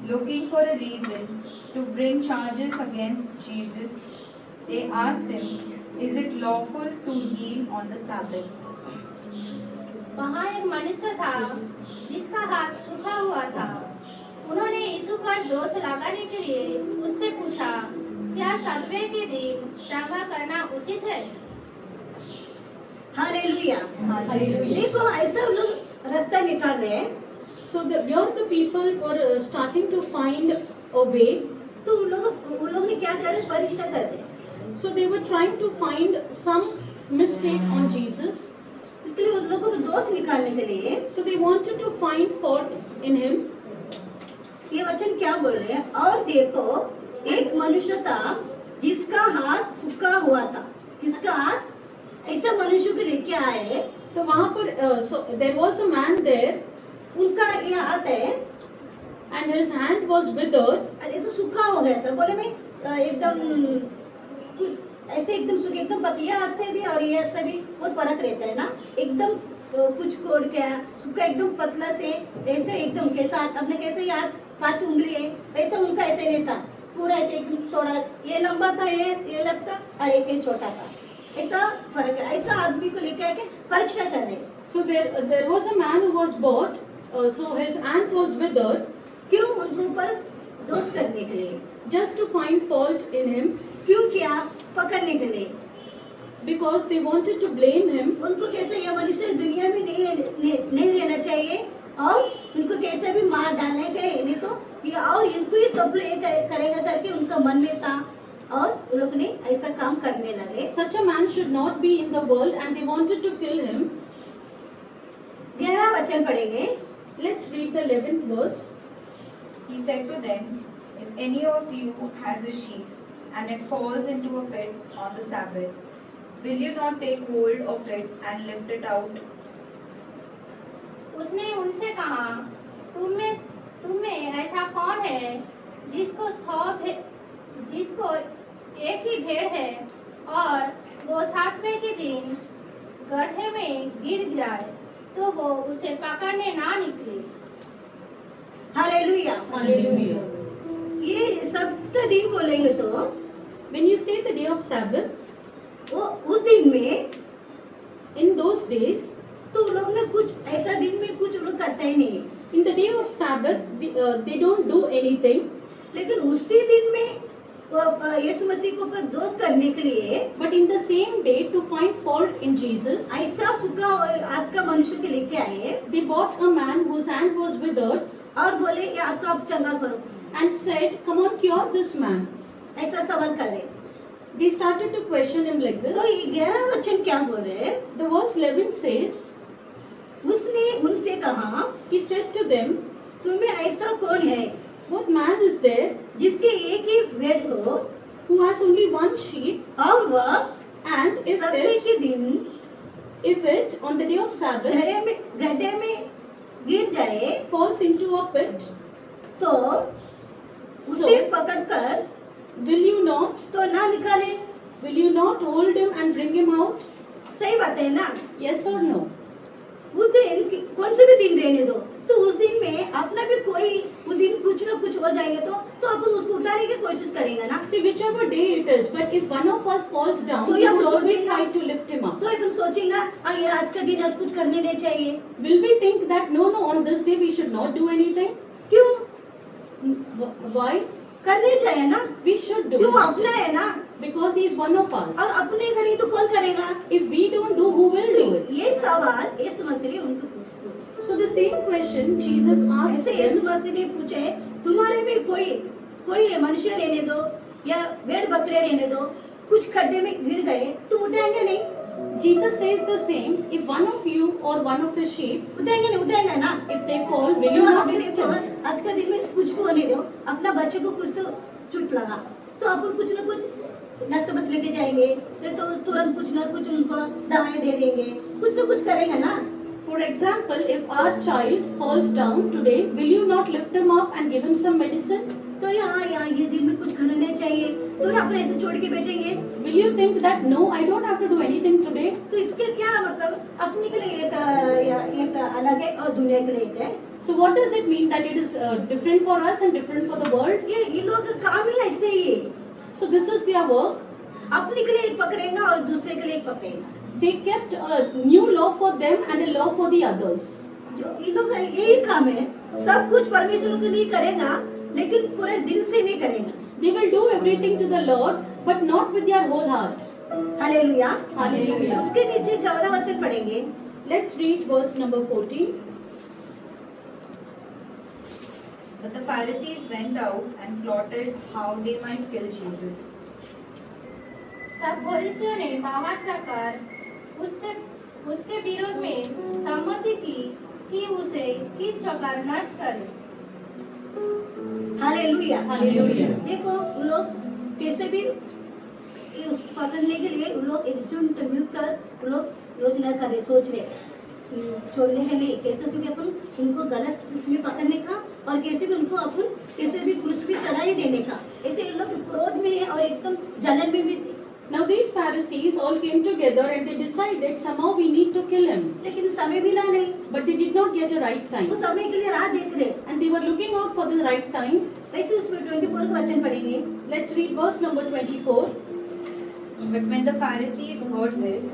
looking for a reason to bring charges against Jesus. They asked him, is it lawful to heal on the Sabbath? वहाँ एक मनुष्य था जिसका हाथ सूखा हुआ था। उन्होंने यीशु पर दोष लगाने के लिए उससे पूछा, क्या सब्बे के दिन चंगा करना उचित है? हालेलुया। Hallelujah. देखो ऐसा लोग रास्ता निकाल रहे हैं, So here the people were starting to find a way. तो उन लोग ने क्या करे, परीक्षा कर रहे। So they were trying to find some mistake on Jesus. इसके लिए उन लोगों को दोष निकालने के लिए So they wanted to find fault in him. ये वचन क्या बोल रहे हैं, और देखो एक मनुष्य था जिसका हाथ सूखा हुआ था। किसका हाथ? ऐसा मनुष्य को लेके आए, तो वहाँ पर so there was a man there उनका ये हाथ है and his hand was withered. ऐसे सूखा हो गया था। बोले मैं एकदम कुछ ऐसे एकदम सूखे, एकदम पतिया हाथ से भी और ये हाथ से भी बहुत फर्क रहता है ना। एकदम कुछ कोड़ के सूखा एकदम पतला से, ऐसे एकदम कैसा अपने कैसे याद 5 उंगली है वैसा उनका ऐसे नहीं था, पूरा ऐसे एकदम थोड़ा ये लंबा था, ये लंबा और एक ये छोटा था। ऐसा फर्क है, ऐसा आदमी को लेकर आके परीक्षा कर रहे। So there was a man who was bought. So his hand was withered. क्यों? उनके ऊपर दोष करने के लिए, Just to find fault in him, क्यों किया? पकड़ने के लिए। because they wanted to blame him. उनको कैसे यह मनुष्य दुनिया में नहीं रहना चाहिए और उनको कैसे भी मार डालने गए, नहीं तो ये और इनको ही सब करेगा करके उनका मन में था और उन लोग ने ऐसा काम करने लगे। Such a man should not be in the world, and they wanted to kill him. 11 वचन पढ़ेंगे। Let's read the 11th verse. He said to them, if any of you has a sheep and it falls into a pit on the Sabbath, will you not take hold of it and lift it out? उसने उनसे कहा, तुम में ऐसा कौन है जिसको एक ही भेड़ है और वो 7वें के दिन गड्ढे में गिर जाए तो वो उसे पकड़ने ना निकले। हालेलुया। Hallelujah. ये सबका दिन बोलेंगे तो When you say the day of Sabbath, वो उस दिन में in those days, तो लोग ने कुछ ऐसा दिन में कुछ लोग करते ही नहीं, in the day of Sabbath, they don't do anything. लेकिन उसी दिन में वो यीशु मसीह को पर दोष करने के लिए But in the same day, to find fault in Jesus, ऐसा सूखा हाथ का मनुष्य के लेके आए they bought a man whose hand was withered और बोले ये हाथ को आप चंगा करो, and said, "Come on, cure this man." ऐसा सवाल कर रहे। They started to question him like तो this. ये 11 वचन क्या बोल रहे? The verse 11 says, उसने उनसे कहा, he said to them, तुम्हें ऐसा कौन है "What man is there जिसके एक ही भेड़ हो who has only one sheep, और वह and सप्ताह के दिन if it on the day of Sabbath गड्ढे में गिर जाए falls into a pit, तो उसे पकड़कर will you not तो ना निकाले? hold him and bring him out?" सही बात है ना? Yes or no? उस दिन कौन से भी दिन रहने दो, तो उस दिन में अपना भी कोई उस दिन कुछ ना कुछ हो जाएंगे तो अपन उसको उठाने की कोशिश करेंगे ना। See, whichever day it is, but if one of us falls down, तो we ये would हम always सोचेंगे- try to lift him up. तो अपन सोचेगा ये आज का दिन आज कुछ करने नहीं चाहिए, Will we think that no, on this day we should not do anything? क्यों? Why? करने चाहिए ना, We should do क्यों? it अपना है ना, because he is one of और us. अपने घर ही तो कौन करेगा? If we don't do, who will do it? ये सवाल यीशु मसीह ने उनको पूछा। So the same question Jesus asked ऐसे यीशु them. मसीह ने पूछे, तुम्हारे में कोई मनुष्य रहने दो या भेड़ बकरे रहने दो, कुछ खड्डे में गिर गए, तुम उठाएंगे नहीं? Jesus says the same. If one of you or one of the sheep, उठाएंगे नहीं? उठाएंगे ना? if they fall, will you तो not अभी lift देखो, him? आज का दिन में कुछ को होने दो, अपना बच्चे को कुछ तो चोट लगा, तो अपन कुछ ना कुछ डॉक्टर बस लेके जाएंगे, तो तुरंत कुछ ना कुछ उनको दवाएं दे देंगे, कुछ ना कुछ करेंगे ना? For example, if our child falls down today, will you not lift him up and give him some medicine? तो यहाँ ये दिन में कुछ करना नहीं चाहिए, तो ना अपने ऐसे छोड़ के बैठेंगे, Will you think that no, I don't have to do anything today? तो इसके क्या मतलब? अपने के लिए एक अलग है और दुनिया के लिए एक है। So what does it mean that it is different for us and different for the world? ये लोग का काम ही ऐसे ही है, So this is their work. अपने के लिए एक पकड़ेगा और दूसरे के लिए एक पकड़ेगा। They kept a new law for them and a law for the others. जो इन लोग का यही काम है, सब कुछ परमेश्वर के लिए करेगा, लेकिन पूरे दिल से नहीं करेगा। They will do everything to the Lord, but not with their whole heart. Hallelujah. Hallelujah. उसके नीचे 14 वचन पढ़ेंगे। Let's read verse number 14. But the Pharisees went out and plotted how they might kill Jesus. तब फरीसियों ने बाहर जाकर उसके विरोध में सम्मति की कि उसे किस प्रकार नष्ट करें। हालेलुया। Hallelujah. देखो उन लोग कैसे भी उसको पकड़ने के लिए उन लोग एकजुट मिलकर उन लोग योजना कर रहे, सोच रहे छोड़ने के लिए कैसे, क्योंकि अपन उनको गलत इसमें पकड़ने का और कैसे भी उनको अपन कैसे भी क्रूस पे चढ़ाई देने का, ऐसे इन लोग क्रोध में और एकदम जलन में भी थे। Now these Pharisees all came together and they decided somehow we need to kill him. लेकिन समय मिला नहीं, But they did not get a right वो time. समय के लिए राह देख रहे। And they were looking out for the right time. वैसे उसमें 24 का वचन पढ़ेंगे। Let's read verse number 24. But when the Pharisees heard this,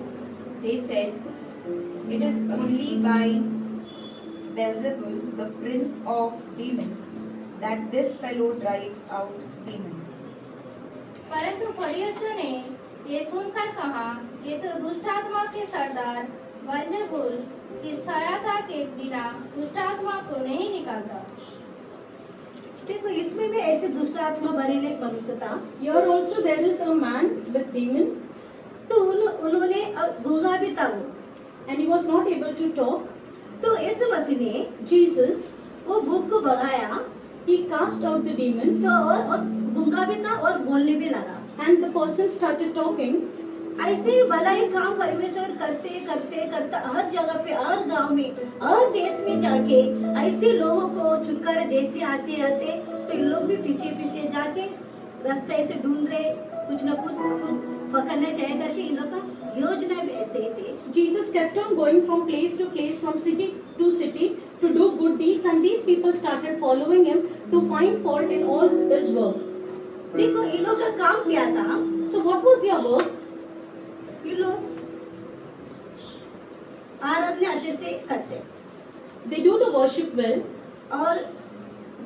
they said, "It is only by Beelzebul, the prince of demons, that this fellow drives out demons." परंतु फरीसियों ने ये सुनकर कहा, ये तो दुष्ट आत्मा के सरदार बेल्जेबुल की सहायता के बिना दुष्ट आत्मा को नहीं निकालता। देखो इसमें भी ऐसे दुष्ट आत्मा भरेले एक मनुष्य था, Here also there is a man with demon तो उन्होंने गूंगा भी था वो, and he was not able to talk. तो यीशु मसीह ने Jesus, वो भूत को भगाया, he cast out the demons तो और गूंगा भी था और बोलने भी लगा। and the person started talking. ऐसे ही भलाई काम परमेश्वर करते करते करते हर जगह पे, हर गांव में, हर देश में जाके ऐसे लोगों को छुटकारा देते आते आते, तो इन लोग भी पीछे पीछे जाके रास्ते ऐसे ढूंढ रहे, कुछ न कुछ पकड़ना चाहिए करके इन लोग का योजना भी ऐसे ही थी। Jesus kept on going from place to place, from city to city to do good deeds, and these people people started following him to find fault in all his work. देखो इन लोग का काम क्या था? So what was their work? ये लोग आराधना अच्छे से करते They do the worship well और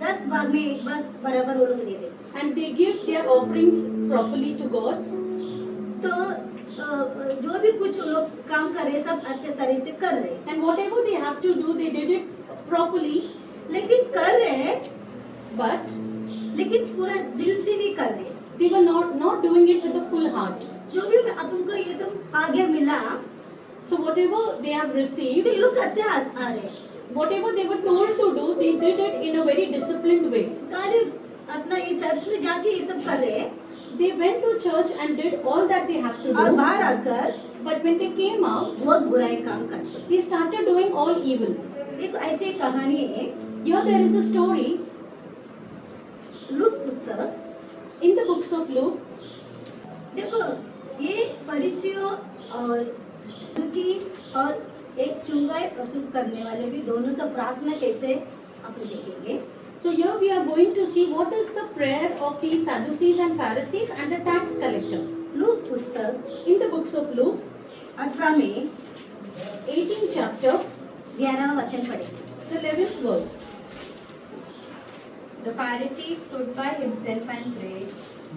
10 भाग में एक भाग बराबर वो लोग दे देते। and they give their offerings properly to God. तो जो भी कुछ लोग काम कर रहे सब अच्छे तरह से कर रहे, And whatever they have to do, they did it properly. लेकिन कर रहे हैं, But लेकिन पूरा दिल से नहीं कर रहे। they were not doing it with a full heart. जो भी अपन को ये सब आगे मिला, So whatever they have तो received, ये लोग करते आ रहे। whatever they were told to do, they did it in a very disciplined way. गाड़ी अपना ये चर्च में जाके ये सब कर रहे, They went to church and did all that they have to और do. बाहर आकर But when they came out, बहुत बुराई काम करते। they started doing all evil. देखो ऐसे एक कहानी है, Here there is a story look पुस्तक। in the books of Luke. देखो ये फरीसियों और की और एक चुंगाई प्रस्तुत करने वाले भी दोनों का प्रार्थना कैसे अपन देखेंगे। So here we are going to see what is the prayer of the Sadducees and Pharisees and the tax collector. Look पुस्तक In the books of Luke, 18 में 18th chapter, 11वां वचन पढ़ेंगे। the 11th verse. The Pharisee stood by himself and prayed,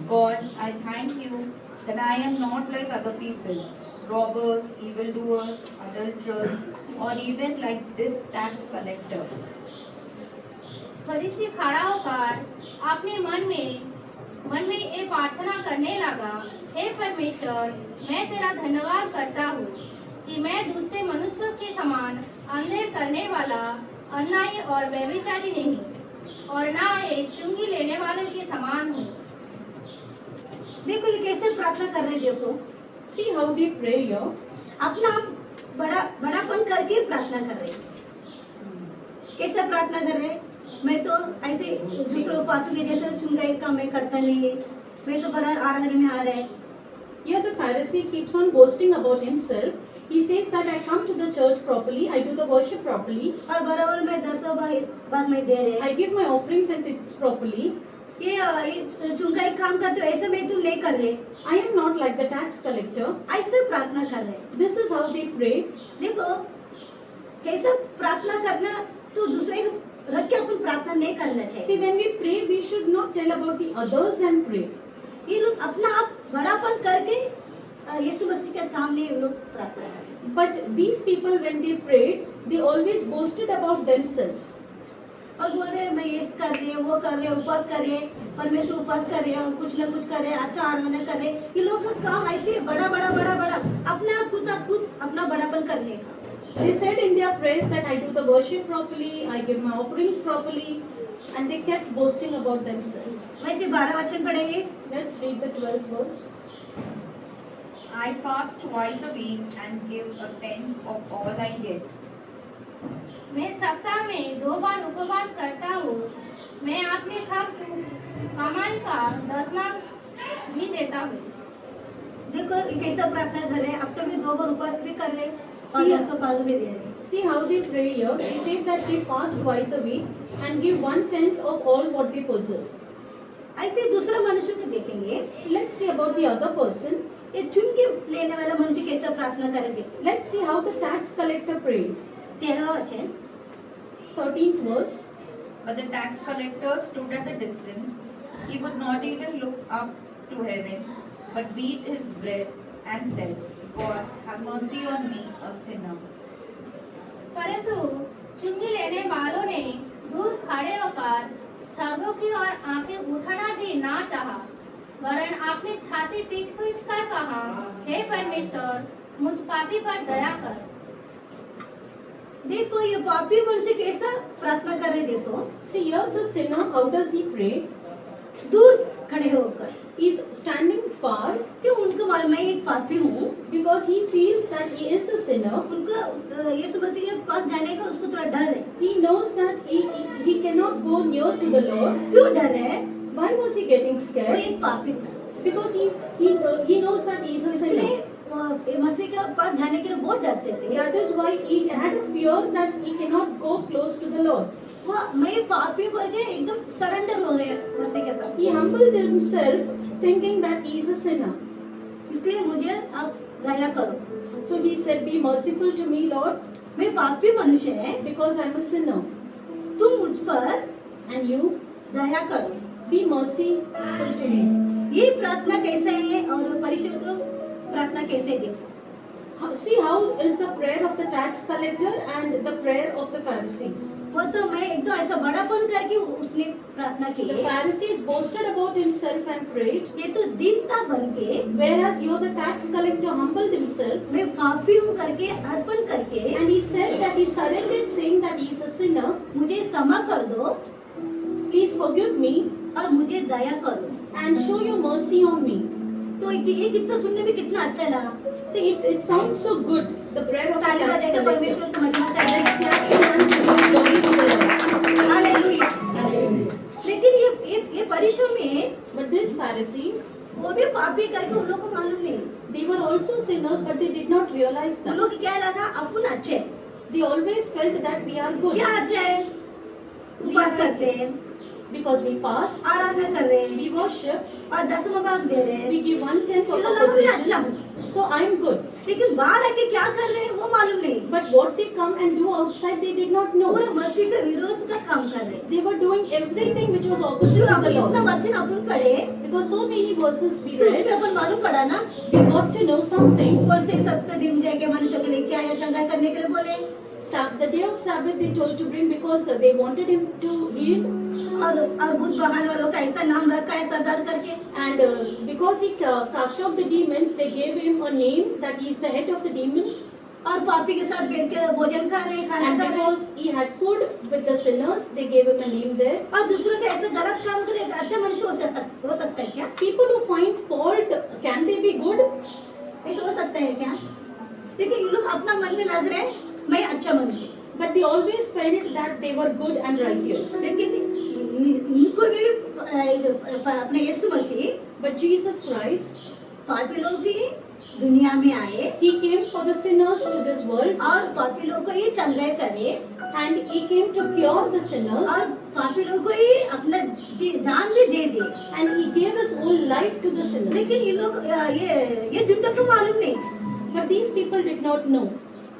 God, I thank you that I am not like other people, robbers, evildoers, adulterers, or even like this tax collector. फरीसी खड़ा होकर अपने मन में ये प्रार्थना करने लगा, हे परमेश्वर, मैं तेरा धन्यवाद करता हूँ कि मैं दूसरे मनुष्यों के समान अंधेर करने वाला, अन्यायी और व्यभिचारी नहीं, और ना एक चुंगी लेने वाले के समान हूँ। देखो ये कैसे प्रार्थना कर रहे, देखो See how they pray here. अपना आप बड़ापन करके प्रार्थना कर रहे। कैसे प्रार्थना कर रहे? मैं तो ऐसे दूसरों पातों के जैसे चुंगाई का मैं करता नहीं है, मैं तो बड़ा आराधना में आ रहा है। Here the Pharisee keeps on boasting about himself. He says that I come to the church properly, I do the worship properly, और बराबर मैं 10वां भाग में दे रहे। I give my offerings and it's properly. ये चुंगाई काम करते हो ऐसे मैं तो नहीं कर रहे, I am not like the tax collector. ऐसे प्रार्थना कर रहे। This is how they pray. देखो कैसा प्रार्थना करना, तो दूसरे को रख के अपन प्रार्थना नहीं करना See, चाहिए। when we pray, we should not tell about the others and pray. ये लोग अपना आप बड़ापन करके यीशु मसीह के सामने ये लोग प्रार्थना करते। But these people, when they prayed, they always boasted about themselves. और बोल रहे मैं ये कर रहे, वो कर रहे, उपवास कर रहे, परमेश्वर उपवास कर रहे और कुछ ना कुछ कर रहे, अच्छा आराधना कर रहे। ये लोग का काम ऐसे बड़ा अपने आप खुद अपना बड़ापन करने का। They said in their prayers that I do the worship properly, I give my offerings properly, and they kept boasting about themselves. वैसे 12 वचन पढ़ेंगे। Let's read the 12th verse. I fast twice a week and give a tenth of all I get. मैं सप्ताह में 2 बार उपवास करता हूँ, मैं अपने सब कमाई का 10वां भी देता हूँ। देखो ये कैसा प्रार्थना कर रहे हैं, अब तो भी 2 बार उपवास भी कर रहे और See- 10 भाग भी दे रहे। See how they pray here. They say that they fast twice a week and give 1/10 of all what they possess. ऐसे दूसरा मनुष्य को देखेंगे, Let's see about the other person. ये चुन के लेने वाला मनुष्य कैसा प्रार्थना करेंगे। Let's see how the tax collector prays. 13वां वचन। 13th verse. But the tax collector stood at a distance. He would not even look up to heaven, but beat his breast and said, God, have mercy on me, a sinner. परंतु चुंगी लेने वालों ने दूर खड़े होकर स्वर्गों की ओर आंखें उठाना भी ना चाहा, वरन अपनी छाती पीट कर कहा, हे परमेश्वर, मुझ पापी पर दया कर। देखो ये पापी मनुष्य कैसा प्रार्थना कर रहे, देखो See here the sinner, how does he pray? दूर खड़े होकर, He's standing far क्यों? उनको मालूम मैं एक पापी हूँ, because he feels that he is a sinner. उनको यीशु मसीह के पास जाने का उसको थोड़ा डर है। He knows that he cannot go near to the Lord. क्यों डर है? Why was he getting वो scared? एक पापी था, Because he knows that he is a sinner. इसलिए ये मसीह के पास जाने के लिए बहुत डरते थे। That is why he had a fear that he cannot go close to the Lord. वो मैं पापी करके एकदम सरेंडर हो गए मसीह के साथ। He humbled himself thinking that he is a sinner. इसलिए मुझे आप दया करो। So he said, be merciful to me, Lord, मैं पापी मनुष्य है, because I am a sinner. तुम मुझ पर And you, दया करो। be merciful to me. ये प्रार्थना कैसे है और परिशुद्ध प्रार्थना कैसे देखो। See how is the prayer of the tax collector and the prayer of the Pharisees. वो तो मैं एकदम ऐसा बड़ापन करके उसने प्रार्थना की The है। Pharisees boasted about himself and prayed, ये तो दीनता बन के whereas here the tax collector humbled himself मैं पापी हूँ करके अर्पण करके and he said that he surrendered, saying that he is a sinner. मुझे क्षमा कर दो Please forgive me और मुझे दया करो। and show your mercy on me. तो ये कितना सुनने में कितना अच्छा लगा। See, it sounds so good, the prayer of the ताली tax बजाएगा collector. परमेश्वर को महिमा Let's करें। clap your hands and give glory to the Lord. Hallelujah. Hallelujah. लेकिन ये परिशों में But these Pharisees, वो भी पापी करके उन लोगों को मालूम नहीं। they were also sinners, but they did not realize उन that. लोग क्या लगा अपन अच्छे हैं। They always felt that we are good क्या अच्छा है, उपवास करते हैं, because we fast, आराधना कर रहे हैं we worship, और दसवां भाग दे रहे हैं। we give 1/10 ये of लोग our लगा मैं अच्छा possession. हूँ, So I am good. लेकिन बाहर आके क्या कर रहे हैं वो मालूम नहीं। But what they come and do outside, they did not know. पूरे मसीह के विरोध का काम कर रहे हैं। They were doing everything which was opposite जो of the अपन इतना law. वचन अपन पढ़े Because so many verses we तो उसमें read, अपन मालूम पड़ा ना we got to know something. कौन से सप्ताह दिन जाके मनुष्यों के लिए क्या आया चंगाई करने के लिए बोले The day of Sabbath they told to bring because they wanted him to heal, और भूत बहाने वालों का ऐसा नाम रखा है सरदार करके and because he cast out the demons, they gave him a name that he is the head of the demons. और पापी के साथ बैठ के भोजन खा रहे हैं खाना And खा रहे हैं because he had food with the sinners, they gave him a name there. और दूसरों के ऐसे गलत काम करेगा अच्छा मनुष्य हो सकता है क्या People who find fault, can they be good? ऐसा हो सकता है क्या लेकिन ये लोग अपना मन में लग रहे हैं मैं अच्छा मनुष्य But they always felt that they were good and righteous. लेकिन इनको भी अपने यीशु मसीह But Jesus Christ, पापी लोग भी दुनिया में आए he came for the sinners to this world, और पापी लोग को ये चंगाई करे and he came to cure the sinners, और पापी लोग को ये अपना जान भी दे दे and he gave his whole life to the sinners. लेकिन ये लोग ये जुटों को मालूम नहीं But these people did not know,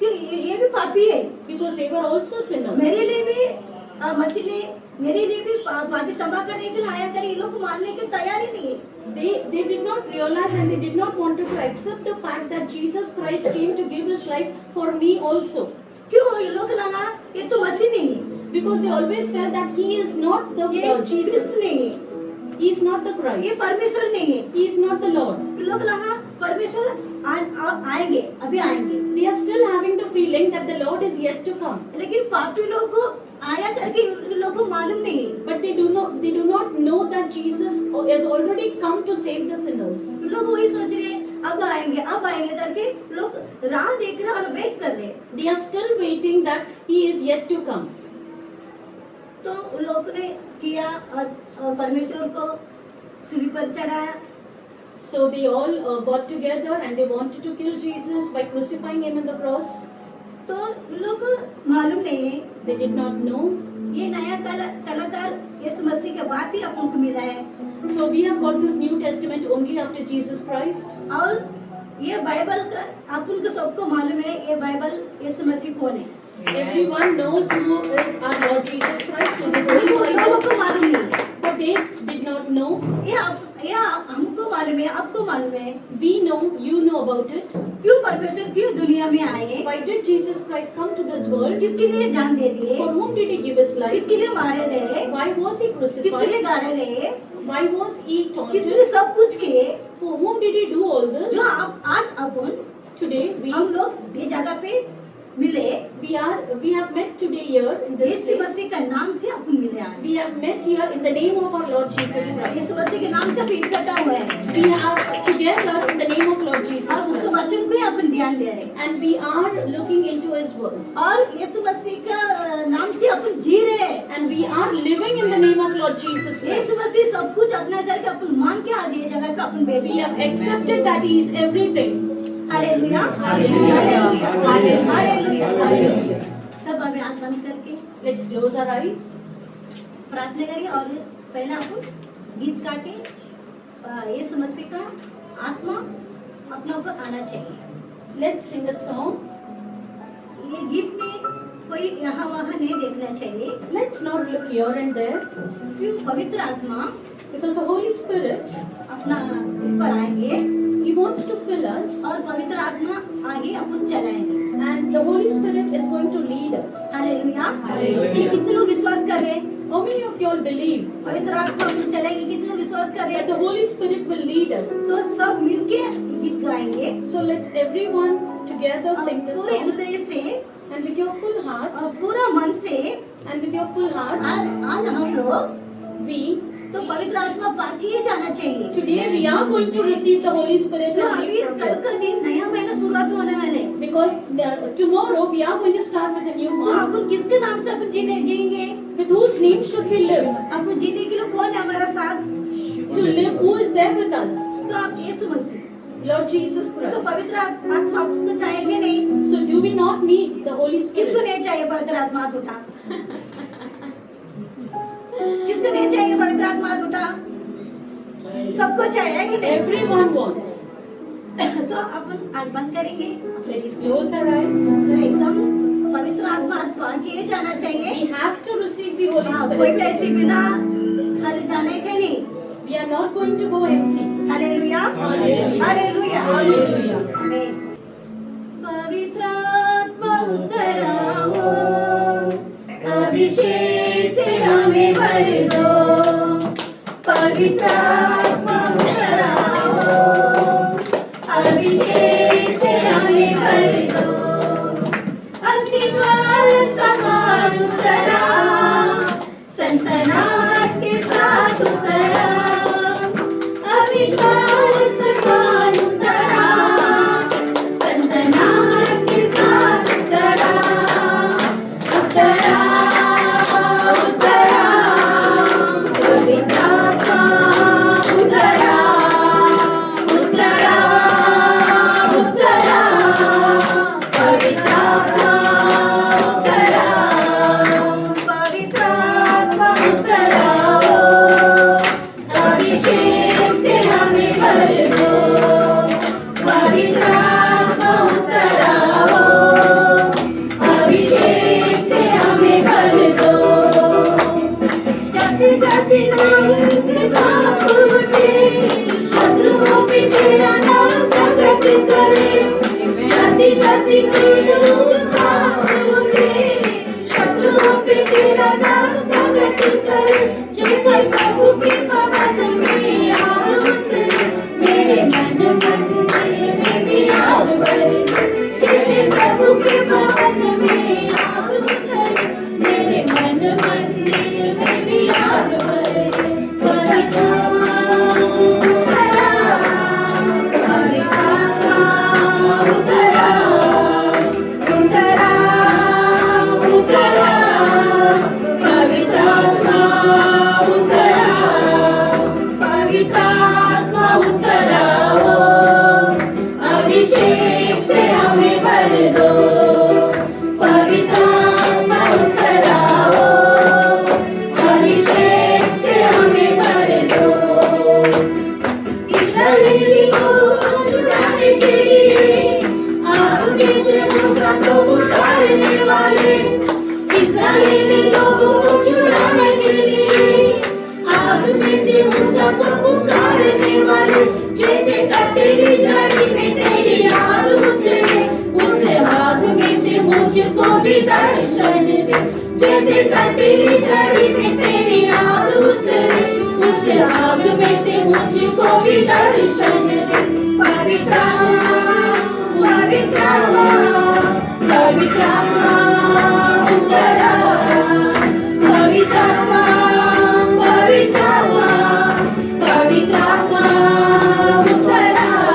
कि ये भी पापी है because they were also sinners. मेरे लिए भी मसीह ने मेरे लिए भी पापी क्षमा करने के लिए आया करे ये लोग मानने की तैयारी नहीं है They did not realize and they did not want to accept the fact that Jesus Christ came to give his life for me also. क्यों ये लोग लगा ये तो मसीह नहीं है Because they always felt that he is not the ये Jesus. क्रिस्त नहीं है He is not the ये Christ. परमेश्वर नहीं है He is not the Lord. ये लोग लगा परमेश्वर आएंगे अभी आएंगे They are still having the feeling that the Lord is yet to come. लेकिन पापी लोग को आया करके इन लोगों को मालूम नहीं है But they do not know that Jesus has already come to save the sinners. ये लोग वही सोच रहे हैं अब आएंगे करके लोग राह देख रहे हैं और वेट कर रहे हैं They are still waiting that he is yet to come. तो उन लोगों ने किया और परमेश्वर को सूली पर चढ़ाया So they all got together and they wanted to kill Jesus by crucifying him on the cross. तो इन लोग को मालूम नहीं है They did not know. ये नया कलाकार यीशु मसीह के बाद ही अपन को मिला है So we have got this New Testament only after Jesus Christ. और ये बाइबल का अपन को सबको मालूम है ये बाइबल यीशु मसीह कौन है Everyone knows who is our Lord Jesus Christ in His लेकिन Holy उन लोगों Bible, को मालूम नहीं but they did not know. ये हमको मालूम है आपको मालूम है We know, you know about it. क्यों परमेश्वर क्यों दुनिया में आए Why did Jesus Christ come to this world? किसके लिए जान दे दिए For whom did He give His life? किसके लिए मारे गए Why was He किसके लिए crucified? गाड़े गए Why was He किसके लिए taunted? सब कुछ किए For whom did He do all this? जो आज अपन Today हम लोग ये जगह पे मिले we have met today here in this Yeshu place. मसीह का नाम से अपन मिले आज We have met here in the name of our Lord Jesus Christ. यीशु मसीह के नाम से अपन इकट्ठा हुए हैं We are together in the name of Lord Jesus और उसके Christ. वचन को ही अपन ध्यान दे रहे हैं And we are looking into His words. और यीशु मसीह का नाम से अपन जी रहे हैं And we are living in the name of Lord Jesus Yeshu Christ. मसीह सब कुछ अपना करके अपन मान के आज ये जगह पे अपन We बैठे have accepted that He is everything. Hallelujah hallelujah, hallelujah hallelujah hallelujah. सब अभी आंख बंद करके Let's close our eyes. प्रार्थना करिए और पहले अपन गीत गा के यीशु मसीह का आत्मा अपने ऊपर आना चाहिए। Let's sing a song. ये गीत में कोई यहाँ वहाँ नहीं देखना चाहिए, Let's not look here and there, क्यों पवित्र आत्मा because the Holy Spirit, अपना ऊपर आएंगे He wants to fill us, और पवित्र आत्मा आगे अपन चलाएंगे। and the Holy Spirit is going to lead us. Hallelujah hallelujah. ये कितने लोग विश्वास कर रहे हैं How many of y'all believe पवित्र आत्मा अपन चलाएंगे? कितने लोग विश्वास कर रहे that the हैं? Holy Spirit will lead us? तो सब मिलके गीत गाएंगे So let's everyone together और sing this पूरे song, हृदय से and with your full heart, और पूरा मन से। and with your full heart, आज हम लोग we तो पवित्र आत्मा पाके ही जाना चाहिए। today we are going to receive the Holy Spirit तो and अभी live from कल there. का दिन नया महीना शुरुआत होने वाले हैं। Because tomorrow we are going to start with a new तो month. अपन किसके नाम से अपन जिएंगे? With whose name should we live? अपन जीने के लिए कौन है हमारा साथ? To live, who is there with us? तो आप यीशु मसीह। Lord Jesus तो Christ. पवित्र आत्मा आपको चाहिए नहीं? So do we not need the Holy किसको Spirit? नहीं चाहिए पवित्र आत्मा? हाथ उठा। किसको नहीं चाहिए पवित्र आत्मा? हाथ उठा। सबको चाहिए कि नहीं? Everyone wants. तो अपन आँख बंद करेंगे Let's close our eyes. और एकदम पवित्र आत्मा पाके जाना चाहिए। We have to receive the Holy हाँ, कोई Spirit. भी ऐसे बिना खाली जाने के नहीं। We are not going to go empty. Hallelujah hallelujah. Hallelujah hallelujah. आमीन। पवित्र आत्मा उतर आओ, अभिषेक से हमें भर दो। पवित्र आत्मा उतर आओ, अभिषेक से हमें भर दो। अग्निज्वाला समान उतर आओ, सनसनाहट के साथ उतर आओ। अग्निज्वाला समान उतर आओ, सनसनाहट के साथ उतर आओ। उतर आओ, उतर आओ, पवित्र आत्मा उतर आओ, उतर आओ, उतर आओ, पवित्र आत्मा उतर आओ, पवित्र आत्मा उतर आओ। अभिषेक से हमें भर दो। पवित्र आत्मा उतर आओ, अभिषेक से हमें भर दो। जाते जाते नाम कृपा फूटे, शत्रुओं पे तेरा नाम प्रकट करे। जाते जाते कृपा फूटे, शत्रुओं पे तेरा नाम प्रकट करे। जैसे प्रभु के भवन में आग उतरे, मेरे मन मंदिर में आग भरे। जैसे प्रभु के भवन में आग उतरे, मेरे मन मंदिर में भी आग भरे। पवित्र उतर आओ, पवित्र आत्मा उतर आओ, उतर आओ, उतर आओ, पवित्र आत्मा उतर आओ, पवित्र आत्मा उतर आओ। अभिषेक से हमें भर दो। पवित्र आत्मा उतर आओ, अभिषेक से हमें भर दो। इस्राएली को छुड़ाने के लिए आग में से मूसा को उतारने वाले। इस्राएली लोगों को छुड़ाने के लिए आग में से मूसा को पुकारने वाले। जैसे कटेली जड़ी में तेरी आग उतरे, उस आग में से मुझको भी दर्शन दे। जैसे कटेली जड़ी में तेरी आग उतरे, उस आग में से मुझको भी दर्शन दे। पवित्र आत्मा, पवित्र आत्मा, पवित्र आत्मा उतर आओ। पवित्र आत्मा, पवित्र आत्मा, पवित्र आत्मा उतर आओ।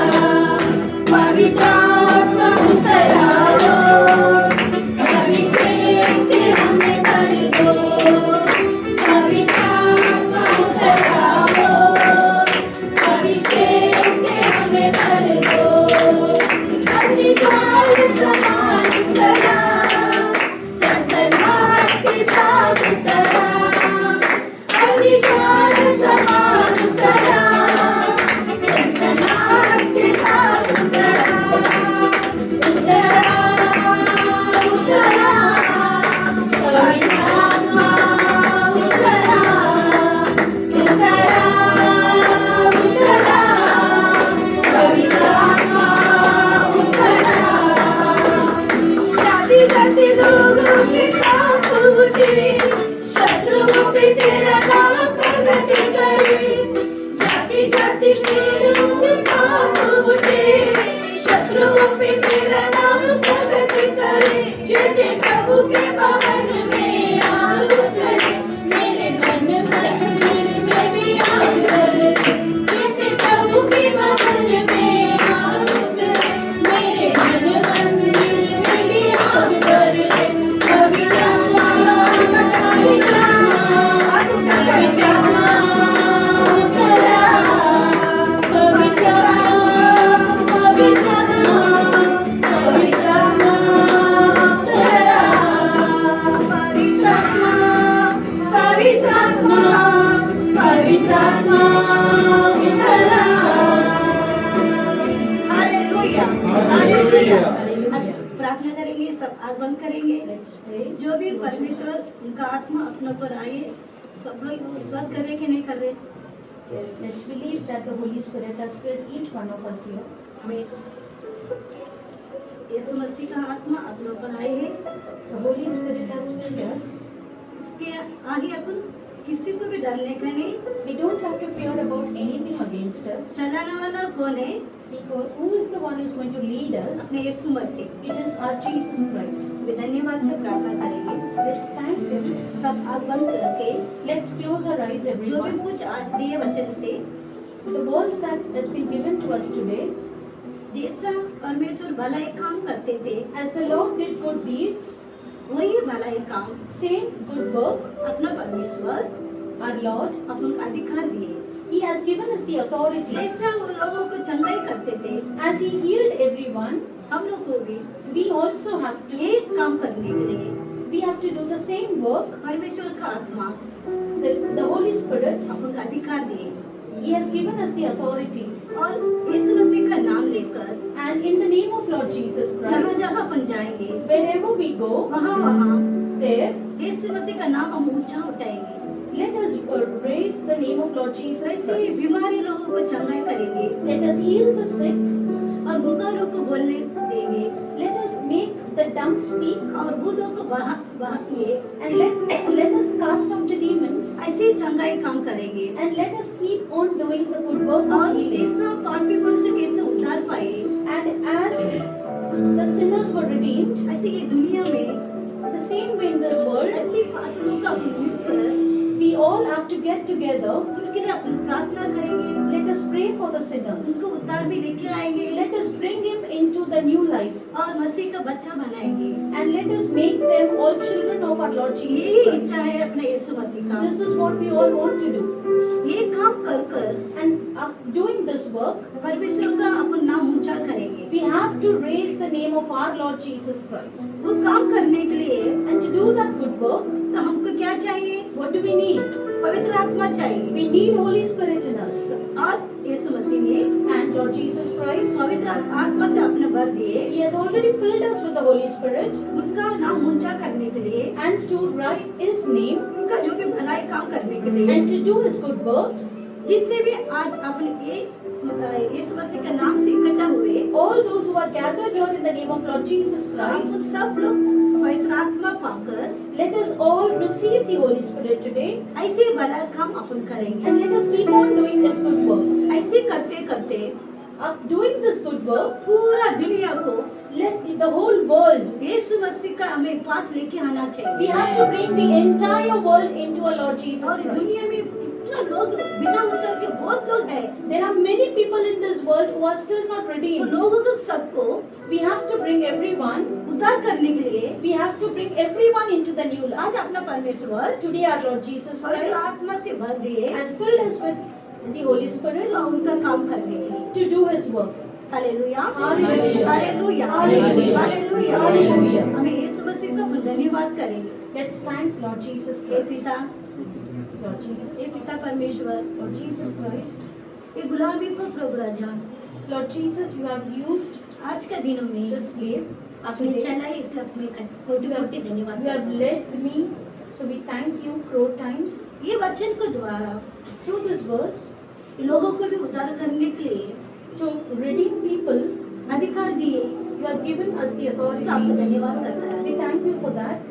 पवित्र आत्मा उतर आओ, अभिषेक से हमें भर दो। पवित्र आत्मा उतर आओ, अभिषेक प्रार्थना करेंगे, सब आँख बंद करेंगे। Let's pray. जो भी परमेश्वर उनका आत्मा अपने पर आए, सब लोग विश्वास करें कि नहीं कर रहे? Let's believe that the Holy Spirit has filled each one of us here. हमें यीशु मसीह का आत्मा अपने पर आए है। The Holy Spirit has filled us. इसके आगे अपन किसी को भी डरने का नहीं। We don't have to fear about anything against us. चलाने वाला कौन है? Because who is the one who is going to lead us? अपने यीशु मसीह। It is our Jesus Christ. वे धन्यवाद का प्रार्थना करेंगे। Let's thank Him. सब आँख बंद करके Let's close our eyes, जो भी everyone. कुछ आज दिए वचन से, The verse that has been given to us today, जैसा परमेश्वर भलाई काम करते थे, as the Lord did good deeds, वही भलाई काम same good work, अपना परमेश्वर our Lord, अपन को अधिकार दिए। He has given us the authority. जैसा वो लोगों को चंगाई करते थे, As He healed everyone, हम लोग को भी we also have to. एक काम करने के लिए We have to do the same work. परमेश्वर का आत्मा The Holy Spirit, अपन को अधिकार दिए He has given us the authority. और यीशु मसीह का नाम लेकर And in the name of Lord Jesus जहाँ Christ, जहाँ अपन जाएंगे, wherever we go, वहाँ there, यीशु मसीह का नाम हम ऊंचा उठाएंगे। let us raise the name of Lord Jesus ऐसे Christ. बीमारी लोगों को चंगाई करेंगे Let us heal the sick. और गूंगा लोग को बोलने देंगे Let us make the dumb speak. और भूतों को बहाएंगे। And let us cast out the demons. ऐसे ही चंगाई काम करेंगे And let us keep on doing the good work और of healing. जैसा पापीपन से कैसे उद्धार पाए, And as the sinners were redeemed, ऐसे ये दुनिया में the same way in this world, ऐसे पापियों का मिलकर we all have to get together. उनके लिए अपन प्रार्थना करेंगे, Let us pray for the sinners. उनको उद्धार भी लेके आएंगे Let us bring him into the new life. और मसीह का बच्चा बनाएंगे। And let us make them all children of our Lord यही Jesus Christ. इच्छा है अपने यीशु मसीह का। This is what we all want to do. ये काम कर कर And after doing this work, परमेश्वर का अपन नाम ऊंचा करेंगे। we have to raise the name of our Lord Jesus Christ. वो काम करने के लिए And to do that good work, तो हमको क्या चाहिए? what do we need? पवित्र आत्मा चाहिए। We need Holy Spirit in us. और यीशु मसीह ने And Lord Jesus Christ, पवित्र आत्मा से अपने भर दिए, He has already filled us with the Holy Spirit. उनका नाम ऊंचा करने के लिए, And to rise His name उनका जो भी भलाई काम करने के लिए, and to do His good works, जितने भी आज अपने यीशु मसीह के नाम से इकट्ठा हुए, all those who are gathered here in the name of Lord Jesus हम Christ, सब लोग पवित्र आत्मा पाकर let us all receive the Holy Spirit today ऐसे ही भला काम अपन करेंगे। and let us keep on doing this good work. ऐसे करते करते After doing this good work, पूरा दुनिया को let the whole world, यीशु मसीह का हमें पास लेके आना we चाहिए। have to bring the entire world into our Lord Jesus और दुनिया Christ. में इतना लोग बिना उतर के बहुत लोग हैं, There are many people in this world who are still not तो redeemed. लोगों को सबको We have to bring everyone, उद्धार करने के लिए we have to bring everyone into the new life. आज अपना परमेश्वर Today our Lord Jesus पवित्र Christ आत्मा से भर दिए has filled us with the Holy Spirit उनका काम करने के लिए। to do His work. Hallelujah, Hallelujah. Hallelujah, Hallelujah. Hallelujah, Hallelujah. हमें यीशु मसीह का धन्यवाद करेंगे। Let's thank Lord Jesus hey Christ. पिता, Lord हे Jesus. पिता परमेश्वर, Lord Jesus Christ. ये गुलामी को प्रभु राजा Lord Jesus, you have used आज का दिनों में the slave. आपने चलाई इसका मैं कोटि कोटि धन्यवाद You have करता हूँ। led me So we thank you 4 times. ये वचन को द्वारा Through this verse, लोगों को भी उद्धार करने के लिए to redeem people, अधिकार दिए। you have given us the तो आपको authority. धन्यवाद करता है। We thank you for that.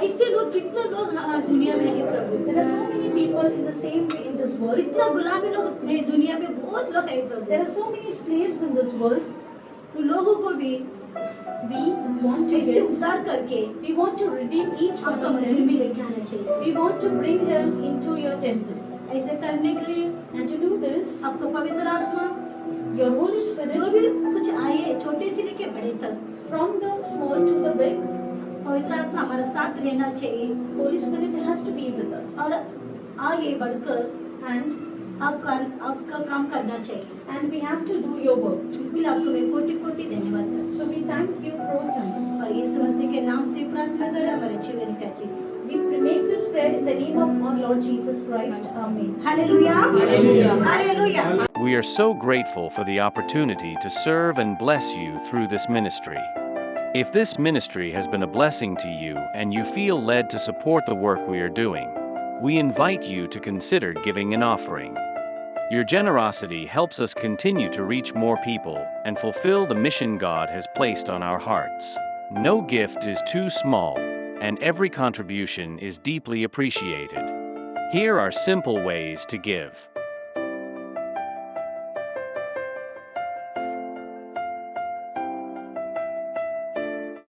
ऐसे लोग कितने लोग दुनिया में है प्रभु। There are so many people in the same way in this world. इतना गुलामी लोग में दुनिया में बहुत लोग है There Prabhu. are so many slaves in this world. तो लोगों को भी We want to ऐसे get, उद्धार करके we want to redeem each one आपका of मंदिर them. में लेके आना चाहिए। We want to bring them into your temple. ऐसे करने के लिए And to do this, आपको पवित्र आत्मा your Holy जो Spirit, भी कुछ आए छोटे से लेके बड़े तक from the small to the big, पवित्र आत्मा हमारे साथ रहना चाहिए Holy Spirit has to be with us. और आगे बढ़कर And आपका काम करना चाहिए। we have to do your work. इसके लिए आपको मैं कोटि कोटि धन्यवाद करता हूँ। So we thank you 4 times. और यीशु मसीह के नाम से प्रार्थना करें हमारे जीवन का जी। We make this prayer in the name of our Lord Jesus Christ. Amen. Hallelujah Hallelujah. Hallelujah. We are so grateful for the opportunity to serve and bless you through this ministry. If this ministry has been a blessing to you and you feel led to support the work we are doing, we invite you to consider giving an offering. Your generosity helps us continue to reach more people and fulfill the mission God has placed on our hearts. No gift is too small, and every contribution is deeply appreciated. Here are simple ways to give.